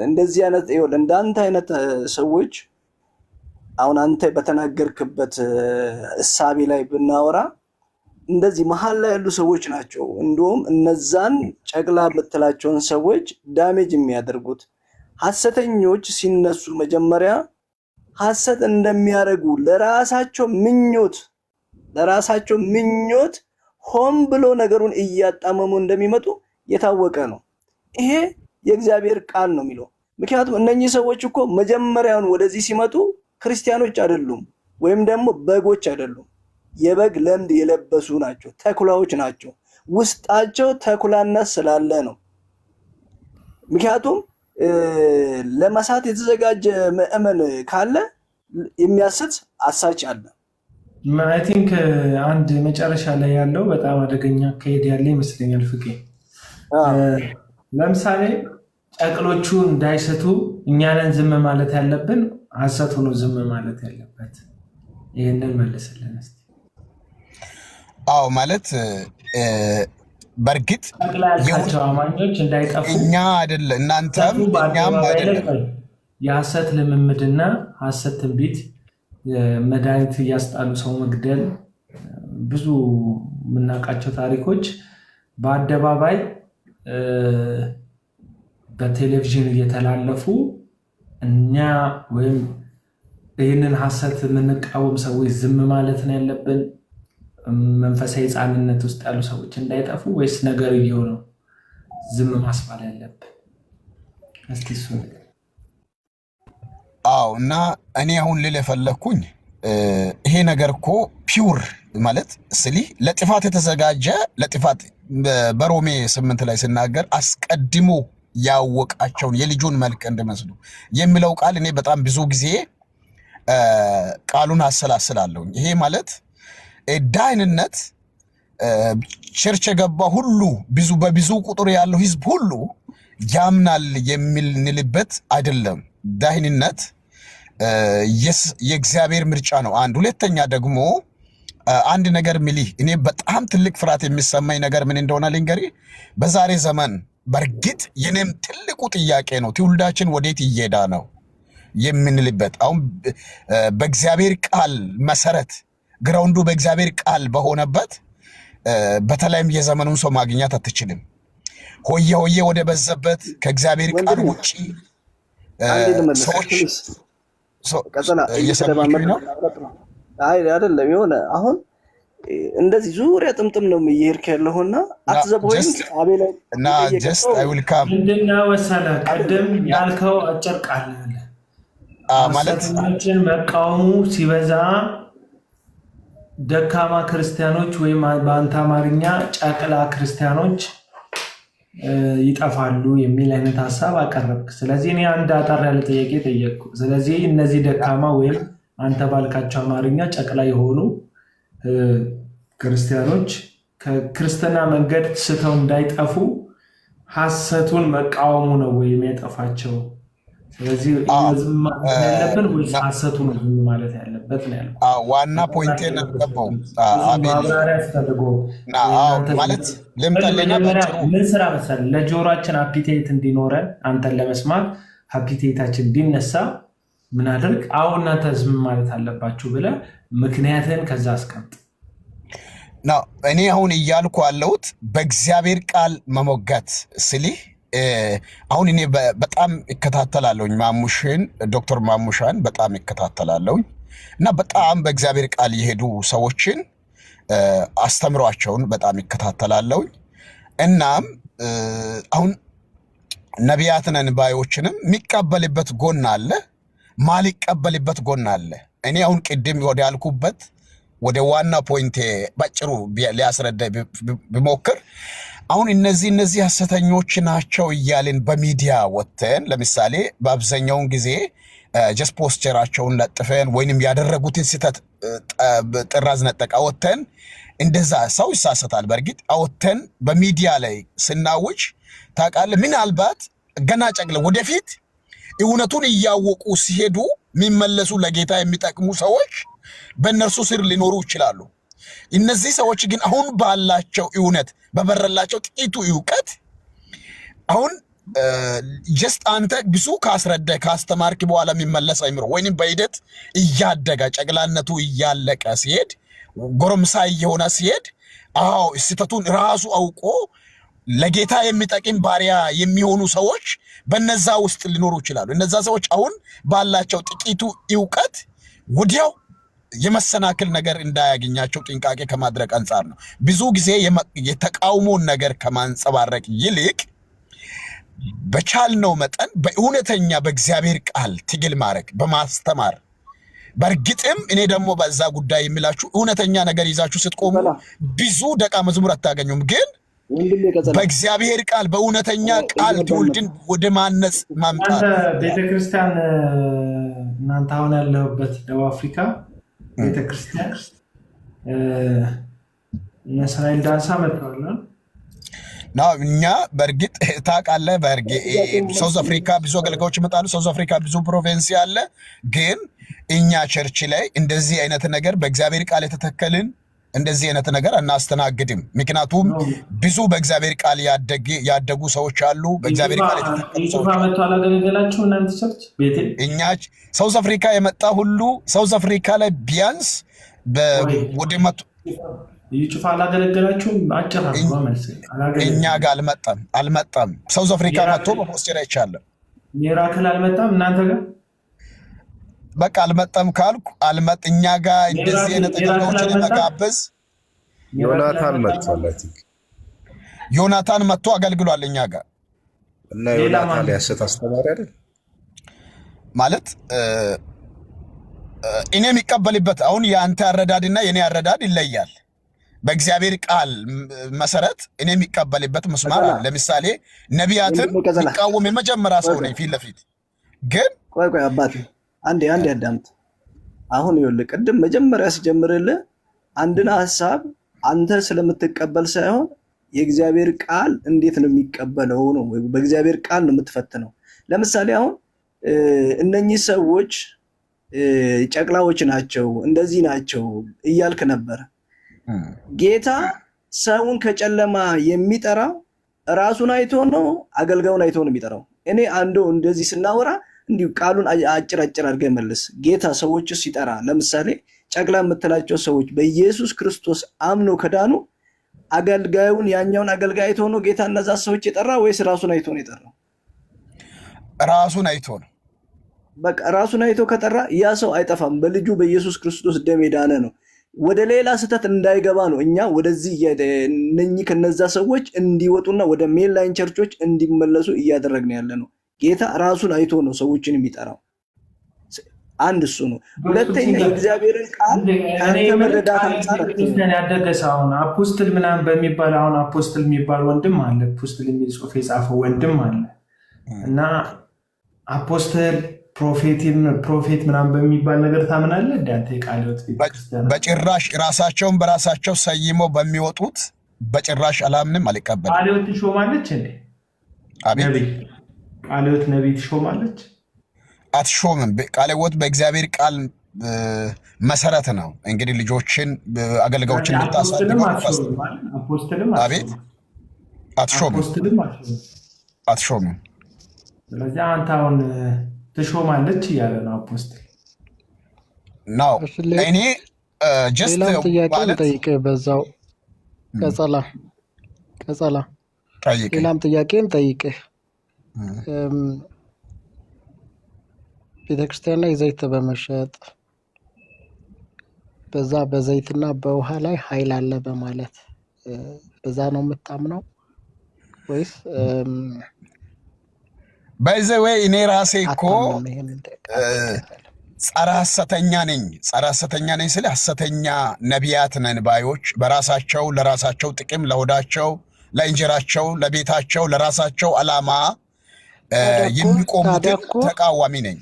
[SPEAKER 7] እንደዚህ አይነት ይኸውልህ እንዳንተ አይነት ሰዎች አሁን አንተ በተናገርክበት እሳቤ ላይ ብናወራ እንደዚህ መሀል ላይ ያሉ ሰዎች ናቸው እንደውም እነዛን ጨቅላ የምትላቸውን ሰዎች ዳሜጅ የሚያደርጉት። ሐሰተኞች ሲነሱ መጀመሪያ ሐሰት እንደሚያደርጉ ለራሳቸው ምኞት ሆን ብሎ ነገሩን እያጣመሙ እንደሚመጡ የታወቀ ነው። ይሄ የእግዚአብሔር ቃል ነው የሚለው። ምክንያቱም እነኚህ ሰዎች እኮ መጀመሪያውን ወደዚህ ሲመጡ ክርስቲያኖች አይደሉም ወይም ደግሞ በጎች አይደሉም። የበግ ለምድ የለበሱ ናቸው፣ ተኩላዎች ናቸው። ውስጣቸው ተኩላነት ስላለ ነው። ምክንያቱም ለመሳት የተዘጋጀ ምእመን ካለ የሚያስት አሳች አለ።
[SPEAKER 1] አይ ቲንክ አንድ መጨረሻ ላይ ያለው በጣም አደገኛ አካሄድ ያለ ይመስለኛል ፍቄ። ለምሳሌ ጨቅሎቹ እንዳይስቱ እኛንን ዝም ማለት ያለብን፣ ሐሰት ሆኖ ዝም ማለት ያለበት። ይህንን መልስልን እስቲ።
[SPEAKER 8] አዎ ማለት በእርግጥ
[SPEAKER 1] ያልካቸው አማኞች እንዳይጠፉ
[SPEAKER 8] እኛ አይደለ እናንተም እኛም አይደለም
[SPEAKER 1] የሐሰት ልምምድና ሐሰት ትንቢት መድኃኒት እያስጣሉ ሰው መግደል ብዙ የምናውቃቸው ታሪኮች በአደባባይ በቴሌቪዥን እየተላለፉ እኛ ወይም ይህንን ሐሰት የምንቃወም ሰዎች ዝም ማለት ነው ያለብን? መንፈሳዊ ሕፃንነት ውስጥ ያሉ ሰዎች እንዳይጠፉ ወይስ ነገር እየሆነው ዝም ማስባል ያለብን? እስቲ እሱ
[SPEAKER 8] አዎ። እና እኔ አሁን ልል የፈለግኩኝ ይሄ ነገር እኮ ፒውር ማለት ስሊህ ለጥፋት የተዘጋጀ ለጥፋት በሮሜ 8 ላይ ሲናገር አስቀድሞ ያወቃቸውን የልጁን መልክ እንዲመስሉ የሚለው ቃል እኔ በጣም ብዙ ጊዜ ቃሉን አሰላስላለሁ። ይሄ ማለት ዳይንነት ቸርች የገባ ሁሉ በብዙ ቁጥር ያለው ህዝብ ሁሉ ያምናል የሚል ንልበት አይደለም። ዳይንነት የእግዚአብሔር ምርጫ ነው። አንድ ሁለተኛ ደግሞ አንድ ነገር ሚሊህ እኔ በጣም ትልቅ ፍርሃት የሚሰማኝ ነገር ምን እንደሆነ ልንገርህ። በዛሬ ዘመን በእርግጥ የኔም ትልቁ ጥያቄ ነው ትውልዳችን ወዴት እየሄደ ነው የምንልበት። አሁን በእግዚአብሔር ቃል መሰረት ግራውንዱ በእግዚአብሔር ቃል በሆነበት በተለይም የዘመኑን ሰው ማግኘት አትችልም። ሆየ ወደ በዘበት ከእግዚአብሔር ቃል ውጪ ሰዎች እየሰማኝ ነው።
[SPEAKER 7] አይ አይደለም የሆነ አሁን እንደዚህ ዙሪያ ጥምጥም ነው እየሄድክ ያለውና አትዘቦይም አቤላ
[SPEAKER 8] እና ጀስት አይ ዊል ካም
[SPEAKER 1] ምንድነው ወሰለ ቀደም ያልከው አጭር ቃል
[SPEAKER 8] ማለት
[SPEAKER 1] መቃወሙ ሲበዛ ደካማ ክርስቲያኖች ወይም በአንተ አማርኛ ጨቅላ ክርስቲያኖች ይጠፋሉ የሚል አይነት ሐሳብ አቀረብክ። ስለዚህ እኔ አንድ አጠር ያለ ጥያቄ ጠየቅኩ። ስለዚህ እነዚህ ደካማ ወይም አንተ ባልካቸው አማርኛ ጨቅላ የሆኑ ክርስቲያኖች ከክርስትና መንገድ ስተው እንዳይጠፉ ሐሰቱን መቃወሙ ነው ወይ የሚያጠፋቸው? ስለዚህ ዝም ማለት ያለብን ወይስ ሐሰቱ ነው ዝም ማለት ያለበት ነው ያለው?
[SPEAKER 8] ዋና ፖይንቴ ነው ገባው። ማለት
[SPEAKER 1] ምን ስራ መሰለህ ለጆሮአችን አፒቴት እንዲኖረን አንተን ለመስማት አፒቴታችን ቢነሳ ምን አድርግ? አሁን እናንተ ዝም ማለት አለባችሁ ብለህ ምክንያትን ከዛ አስቀምጥ።
[SPEAKER 8] እኔ አሁን እያልኩ ያለሁት በእግዚአብሔር ቃል መሞገት ስልህ አሁን እኔ በጣም እከታተላለሁኝ ማሙሽን ዶክተር ማሙሻን በጣም እከታተላለሁኝ እና በጣም በእግዚአብሔር ቃል የሄዱ ሰዎችን አስተምሯቸውን በጣም እከታተላለሁኝ። እናም አሁን ነቢያት ነን ባዮችንም የሚቀበልበት ጎን አለ፣ ማሊቀበልበት ጎን አለ። እኔ አሁን ቅድም ወደ ያልኩበት ወደ ዋና ፖይንቴ ባጭሩ ሊያስረዳ ቢሞክር አሁን እነዚህ ሐሰተኞች ናቸው እያልን በሚዲያ ወጥተን ለምሳሌ በአብዛኛውን ጊዜ ጀስት ፖስቸራቸውን ለጥፈን ወይንም ያደረጉትን ስህተት ጥራዝ ነጠቃ ወጥተን እንደዛ ሰው ይሳሰታል። በእርግጥ አወጥተን በሚዲያ ላይ ስናውጅ ታውቃለህ፣ ምናልባት ገና ጨቅለ ወደፊት እውነቱን እያወቁ ሲሄዱ የሚመለሱ ለጌታ የሚጠቅሙ ሰዎች በእነርሱ ስር ሊኖሩ ይችላሉ። እነዚህ ሰዎች ግን አሁን ባላቸው እውነት በበረላቸው ጥቂቱ እውቀት አሁን ጀስት አንተ ብዙ ካስረዳ ካስተማርክ በኋላ የሚመለስ አይምሮ ወይንም በሂደት እያደገ ጨቅላነቱ እያለቀ ሲሄድ ጎረምሳ እየሆነ ሲሄድ አዎ ስህተቱን ራሱ አውቆ ለጌታ የሚጠቅም ባሪያ የሚሆኑ ሰዎች በነዛ ውስጥ ሊኖሩ ይችላሉ። እነዛ ሰዎች አሁን ባላቸው ጥቂቱ እውቀት ወዲያው የመሰናክል ነገር እንዳያገኛቸው ጥንቃቄ ከማድረግ አንጻር ነው። ብዙ ጊዜ የተቃውሞን ነገር ከማንጸባረቅ ይልቅ በቻልነው መጠን በእውነተኛ በእግዚአብሔር ቃል ትግል ማድረግ በማስተማር በእርግጥም እኔ ደግሞ በዛ ጉዳይ የሚላችሁ እውነተኛ ነገር ይዛችሁ ስትቆሙ ብዙ ደቀ መዝሙር አታገኙም። ግን በእግዚአብሔር ቃል በእውነተኛ ቃል ትውልድን ወደ ማነጽ ማምጣት
[SPEAKER 1] ቤተክርስቲያን እናንተ አሁን ያለሁበት ደቡብ አፍሪካ ቤተክርስቲያን እነ እስራኤል ዳንሳ መጥተዋል
[SPEAKER 8] ነው። እኛ በእርግጥ ታውቃለህ፣ ሳውዝ አፍሪካ ብዙ አገልጋዮች ይመጣሉ። ሳውዝ አፍሪካ ብዙ ፕሮቪንስ ያለ፣ ግን እኛ ቸርች ላይ እንደዚህ አይነት ነገር በእግዚአብሔር ቃል የተተከልን እንደዚህ አይነት ነገር አናስተናግድም። ምክንያቱም ብዙ በእግዚአብሔር ቃል ያደጉ ሰዎች አሉ። በእግዚአብሔር ቃል የተተከሉ ሰዎች
[SPEAKER 1] መጥቶ አላገለገላችሁ እናንተ ቸርች ቤቴ?
[SPEAKER 8] እኛ ሳውዝ አፍሪካ የመጣ ሁሉ ሳውዝ አፍሪካ ላይ ቢያንስ ወደ መቶ
[SPEAKER 1] ይጩፋ አላገለገላችሁም? አጭር
[SPEAKER 8] እኛ ጋር አልመጣም። ሳውዝ አፍሪካ መጥቶ በፖስቸር አይቻለም።
[SPEAKER 1] ሚራክል አልመጣም እናንተ ጋር?
[SPEAKER 8] በቃ አልመጣም ካልኩ እኛ ጋር እንደዚህ አይነት ነገሮችን መጋበዝ
[SPEAKER 3] ዮናታን መጥቷል።
[SPEAKER 8] ዮናታን መጥቶ አገልግሏል እኛ ጋር
[SPEAKER 3] እና ዮናታን ያሰት አስተማሪ አይደል
[SPEAKER 8] ማለት እኔ የሚቀበልበት አሁን የአንተ አረዳድና የኔ አረዳድ ይለያል። በእግዚአብሔር ቃል መሰረት እኔ የሚቀበልበት መስማር አለ። ለምሳሌ ነቢያትን የሚቃወም የመጀመሪያ ሰው ነኝ ፊት ለፊት ግን
[SPEAKER 7] ቆይ አባቴ አንዴ አዳምጥ። አሁን ይኸውልህ ቅድም መጀመሪያ ሲጀምርልህ አንድን ሐሳብ አንተ ስለምትቀበል ሳይሆን የእግዚአብሔር ቃል እንዴት ነው የሚቀበለው ነው። በእግዚአብሔር ቃል ነው የምትፈትነው። ለምሳሌ አሁን እነኚህ ሰዎች ጨቅላዎች ናቸው እንደዚህ ናቸው እያልክ ነበር። ጌታ ሰውን ከጨለማ የሚጠራው ራሱን አይቶ ነው አገልጋዩን አይቶ ነው የሚጠራው? እኔ አንዱ እንደዚህ ስናወራ እንዲሁ ቃሉን አጭር አድርገህ መልስ። ጌታ ሰዎች ሲጠራ ለምሳሌ ጨቅላ የምትላቸው ሰዎች በኢየሱስ ክርስቶስ አምኖ ከዳኑ አገልጋዩን ያኛውን አገልጋይ አይቶ ነው ጌታ እነዛ ሰዎች የጠራ ወይስ ራሱን አይቶ ነው የጠራው?
[SPEAKER 8] ራሱን አይቶ ነው።
[SPEAKER 7] በቃ ራሱን አይቶ ከጠራ ያ ሰው አይጠፋም። በልጁ በኢየሱስ ክርስቶስ ደም የዳነ ነው። ወደ ሌላ ስህተት እንዳይገባ ነው እኛ ወደዚህ እነኚህ ከነዛ ሰዎች እንዲወጡና ወደ ሜንላይን ቸርቾች እንዲመለሱ እያደረግን ያለ ነው። ጌታ ራሱን አይቶ ነው ሰዎችን የሚጠራው። አንድ እሱ ነው። ሁለተኛ የእግዚአብሔርን ቃል ካንተ መረዳት አንፃር
[SPEAKER 1] ያደገ ሰው አፖስትል ምናምን በሚባል አሁን አፖስትል የሚባል ወንድም አለ። አፖስትል የሚል ጽሑፍ የጻፈው ወንድም አለ እና አፖስትል ፕሮፌት ምናምን በሚባል ነገር ታምናለህ? እንዳንተ የቃልዮት ቤተክርስቲያን
[SPEAKER 8] በጭራሽ ራሳቸውን በራሳቸው ሰይመው በሚወጡት በጭራሽ አላምንም፣ አልቀበልም።
[SPEAKER 1] ቃልዮት ትሾማለች እንዴ?
[SPEAKER 8] አቤት
[SPEAKER 1] ቃልዮት ነቢይ ትሾማለች?
[SPEAKER 8] አትሾምም። ቃልዮት በእግዚአብሔር ቃል መሰረት ነው እንግዲህ ልጆችን አገልጋዮችን ልታሳድጉ። አቤት አትሾምም።
[SPEAKER 1] ስለዚህ አንተ አሁን ትሾማለች እያለ ነው አፖስትል
[SPEAKER 8] ነው። እኔ ጀስት
[SPEAKER 2] ጥያቄ ጠይቅህ በዛው ቀጸላ ሌላም ጥያቄም ጠይቅህ። ቤተክርስቲያን ላይ ዘይት በመሸጥ በዛ በዘይትና በውሃ ላይ ኃይል አለ በማለት በዛ ነው የምታምነው ወይስ
[SPEAKER 8] በዚህ እኔ ራሴ እኮ ጸረ ሐሰተኛ ነኝ ስለ ሐሰተኛ ነቢያት ነን ባዮች በራሳቸው ለራሳቸው ጥቅም ለሆዳቸው ለእንጀራቸው ለቤታቸው ለራሳቸው ዓላማ የሚቆሙትን ተቃዋሚ ነኝ።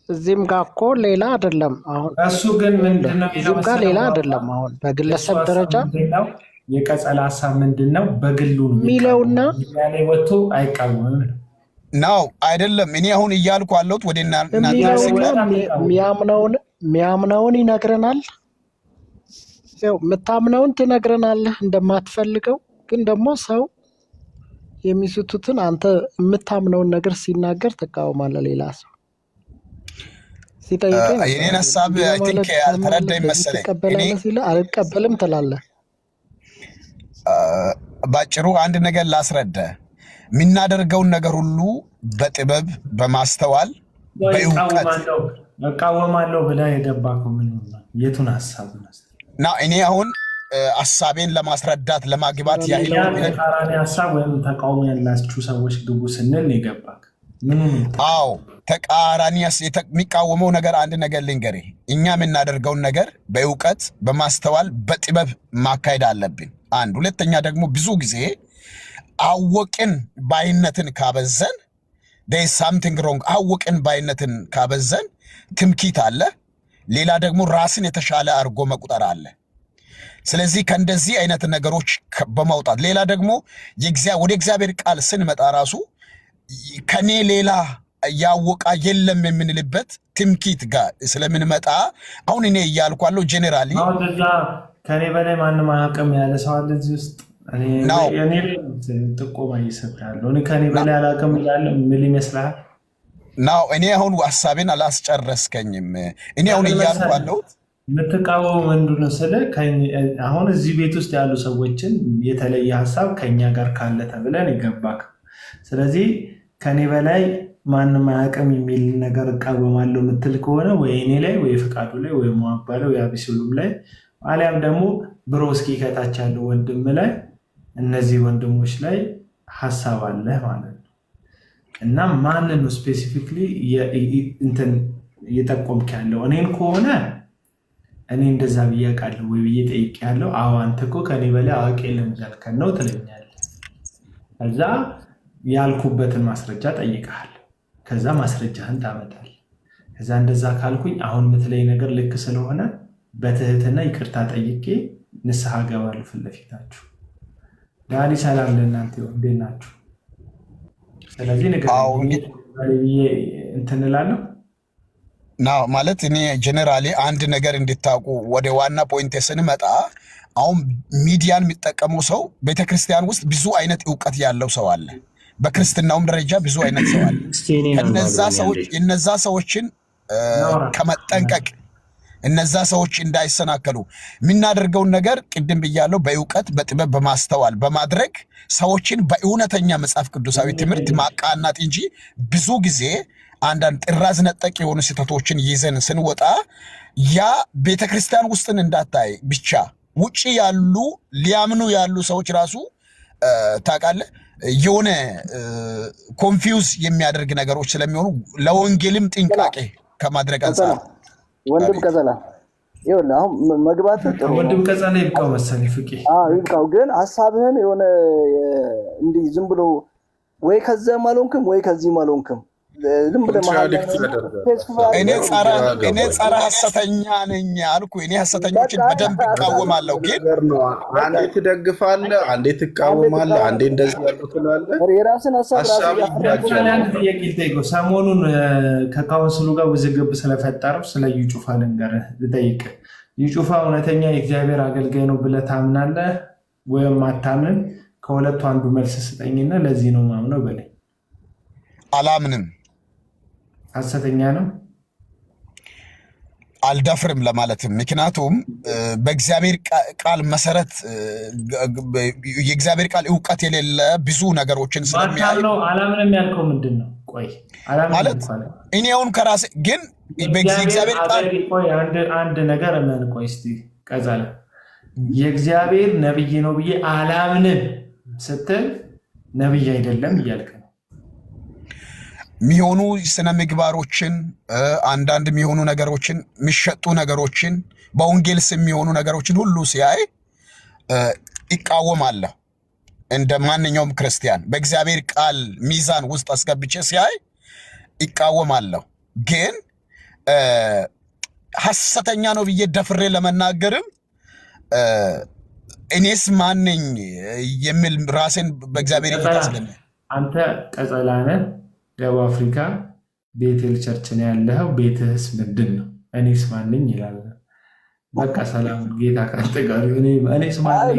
[SPEAKER 2] እዚህም ጋር እኮ ሌላ አይደለም። አሁን
[SPEAKER 1] እሱ ግን ምንድነው
[SPEAKER 2] እዚህም ጋር ሌላ አይደለም። አሁን በግለሰብ ደረጃ
[SPEAKER 1] የቀጸላ ሐሳብ ምንድነው በግሉ
[SPEAKER 2] ሚለውና
[SPEAKER 1] ያኔ ወጥቶ አይቃወምም
[SPEAKER 8] ነው አይደለም። እኔ አሁን እያልኩ አለሁት ወደ እናንተ
[SPEAKER 2] የሚያምነውን ይነግረናል። ያው የምታምነውን ትነግረናለህ እንደማትፈልገው። ግን ደግሞ ሰው የሚስቱትን አንተ የምታምነውን ነገር ሲናገር ትቃወማለህ። ሌላ ሰው ሲጠይቀኝ
[SPEAKER 8] የኔን ሐሳብ አይ ቲንክ አልተረዳኝ መሰለኝ።
[SPEAKER 2] እኔ አልቀበልም ትላለህ።
[SPEAKER 8] ባጭሩ አንድ ነገር ላስረዳ። የምናደርገውን ነገር ሁሉ በጥበብ በማስተዋል በእውቀት
[SPEAKER 1] እቃወማለሁ ብለህ የገባከው ምን ነው? የቱን ሐሳብ ነው?
[SPEAKER 8] እኔ አሁን ሐሳቤን ለማስረዳት ለማግባት ያህል
[SPEAKER 1] ተቃራኒ ሐሳብ ወይም ተቃውሞ ያላችሁ ሰዎች ግቡ ስንል የገባክ
[SPEAKER 8] አዎ ተቃራኒ የሚቃወመው ነገር አንድ ነገር ልንገርህ። እኛ የምናደርገውን ነገር በእውቀት በማስተዋል በጥበብ ማካሄድ አለብን። አንድ ሁለተኛ ደግሞ ብዙ ጊዜ አወቅን ባይነትን ካበዘን there is something wrong። አወቅን ባይነትን ካበዘን ትምኪት አለ። ሌላ ደግሞ ራስን የተሻለ አርጎ መቁጠር አለ። ስለዚህ ከእንደዚህ አይነት ነገሮች በማውጣት ሌላ ደግሞ ወደ እግዚአብሔር ቃል ስንመጣ ራሱ ከኔ ሌላ ያወቃ የለም የምንልበት ትምኪት ጋር ስለምንመጣ አሁን እኔ እያልኩ አለው ጄኔራሊ
[SPEAKER 1] ከኔ በላይ ማንም አያውቅም ያለ ሰው አለ እዚህ ውስጥ። እኔ ጥቆማ እየሰጣለሁ። እኔ ከኔ በላይ አላውቅም ይላል። ምን ይመስልሃል?
[SPEAKER 8] እኔ አሁን ሐሳቤን አላስጨረስከኝም። እኔ አሁን እያልኩ አለው
[SPEAKER 1] የምትቃወሙ ምንድነው ስለ አሁን እዚህ ቤት ውስጥ ያሉ ሰዎችን የተለየ ሐሳብ ከኛ ጋር ካለ ተብለን ይገባክ። ስለዚህ ከኔ በላይ ማንም አያውቅም የሚል ነገር እቃወማለሁ የምትል ከሆነ ወይ እኔ ላይ ወይ ፍቃዱ ላይ ወይ ሙአባለው ያቢሱሉም ላይ አሊያም ደግሞ ብሮስኪ ከታች ያለው ወንድም ላይ እነዚህ ወንድሞች ላይ ሐሳብ አለ ማለት ነው። እና ማንን ነው ስፔሲፊክሊ እንትን እየጠቆምክ ያለው? እኔን ከሆነ እኔ እንደዛ ብያቃለሁ ወይ ብዬ ጠይቄያለሁ። አዎ አንተ እኮ ከኔ በላይ አዋቂ የለም እያልከን ነው ትለኛለህ። ከዛ ያልኩበትን ማስረጃ ጠይቀሃል። ከዛ ማስረጃህን ታመጣለህ። ከዛ እንደዛ ካልኩኝ አሁን የምትለኝ ነገር ልክ ስለሆነ በትህትና ይቅርታ ጠይቄ ንስሐ ገባለሁ ፊት ለፊታችሁ። ዳኒ ሰላም ለእናንተ ይሁን። እንዴት ናችሁ? ስለዚህ ነገር እንትን እላለሁ
[SPEAKER 8] ማለት እኔ ጀነራሊ አንድ ነገር እንድታውቁ ወደ ዋና ፖይንት ስንመጣ አሁን ሚዲያን የሚጠቀመው ሰው ቤተክርስቲያን ውስጥ ብዙ አይነት ዕውቀት ያለው ሰው አለ። በክርስትናውም ደረጃ ብዙ አይነት ሰው አለ። እነዛ ሰዎችን ከመጠንቀቅ እነዛ ሰዎች እንዳይሰናከሉ የምናደርገውን ነገር ቅድም ብያለሁ በእውቀት በጥበብ በማስተዋል በማድረግ ሰዎችን በእውነተኛ መጽሐፍ ቅዱሳዊ ትምህርት ማቃናት እንጂ ብዙ ጊዜ አንዳንድ ጥራዝ ነጠቅ የሆኑ ስህተቶችን ይዘን ስንወጣ ያ ቤተክርስቲያን ውስጥን እንዳታይ ብቻ ውጪ ያሉ ሊያምኑ ያሉ ሰዎች ራሱ ታውቃለህ የሆነ ኮንፊውዝ የሚያደርግ ነገሮች ስለሚሆኑ ለወንጌልም ጥንቃቄ ከማድረግ አንፃር
[SPEAKER 7] ወንድም ቀዘላ ይኸውልህ አሁን መግባት ጥሩ
[SPEAKER 1] ወንድም ቀዘላ ይብቃው መሰለኝ ፍቄ
[SPEAKER 7] ይብቃው። ግን ሐሳብህን የሆነ እንዲህ ዝም ብሎ ወይ ከዛም አልሆንክም ወይ ከዚህም አልሆንክም ዝም ብለህ
[SPEAKER 8] እኔ ጸረ ሐሰተኛ ነኝ አልኩ። እኔ ሐሰተኞችን በደንብ እቃወማለሁ። ግን
[SPEAKER 3] አንዴ ትደግፋለህ፣ አንዴ ትቃወማለህ፣ አንዴ እንደዚህ ያሉ ትላለህ።
[SPEAKER 7] የራስን ሐሳብ
[SPEAKER 1] ሰሞኑን ከካውንስሉ ጋር ውዝግብ ስለፈጠረው ስለ እዩ ጩፋ ልንገርህ ልጠይቅህ። እዩ ጩፋ እውነተኛ የእግዚአብሔር አገልጋይ ነው ብለህ ታምናለህ ወይም አታምንም? ከሁለቱ አንዱ መልስ ስጠኝና ለዚህ ነው ማምነው በለኝ።
[SPEAKER 8] አላምንም።
[SPEAKER 1] ሐሰተኛ ነው
[SPEAKER 8] አልደፍርም ለማለትም ምክንያቱም በእግዚአብሔር ቃል መሰረት የእግዚአብሔር ቃል ዕውቀት የሌለ ብዙ ነገሮችን ስለሚያይ
[SPEAKER 1] አላምንም ያልከው ምንድን ነው? ቆይ
[SPEAKER 8] ማለት እኔ አሁን ከራሴ ግን በእግዚአብሔር ቃል
[SPEAKER 1] አንድ ነገር እመን። ቆይ እስቲ ቀዛለ የእግዚአብሔር ነብይ ነው ብዬ አላምንም ስትል ነብይ አይደለም እያልክ ነው።
[SPEAKER 8] የሚሆኑ ስነ ምግባሮችን አንዳንድ የሚሆኑ ነገሮችን የሚሸጡ ነገሮችን በወንጌል ስም የሚሆኑ ነገሮችን ሁሉ ሲያይ ይቃወማል። እንደ ማንኛውም ክርስቲያን በእግዚአብሔር ቃል ሚዛን ውስጥ አስገብቼ ሲያይ ይቃወማለሁ። ግን ሐሰተኛ ነው ብዬ ደፍሬ ለመናገርም እኔስ ማንኝ የሚል ራሴን በእግዚአብሔር ይታስለኝ።
[SPEAKER 1] አንተ ቀጸላ ነህ፣ ደቡብ አፍሪካ ቤቴል ቸርች ነው ያለኸው። ቤትህስ ምንድን ነው? እኔስ ማንኝ ይላል። በቃ ሰላም ጌታ ካንተ ጋር። እኔስ ማንኝ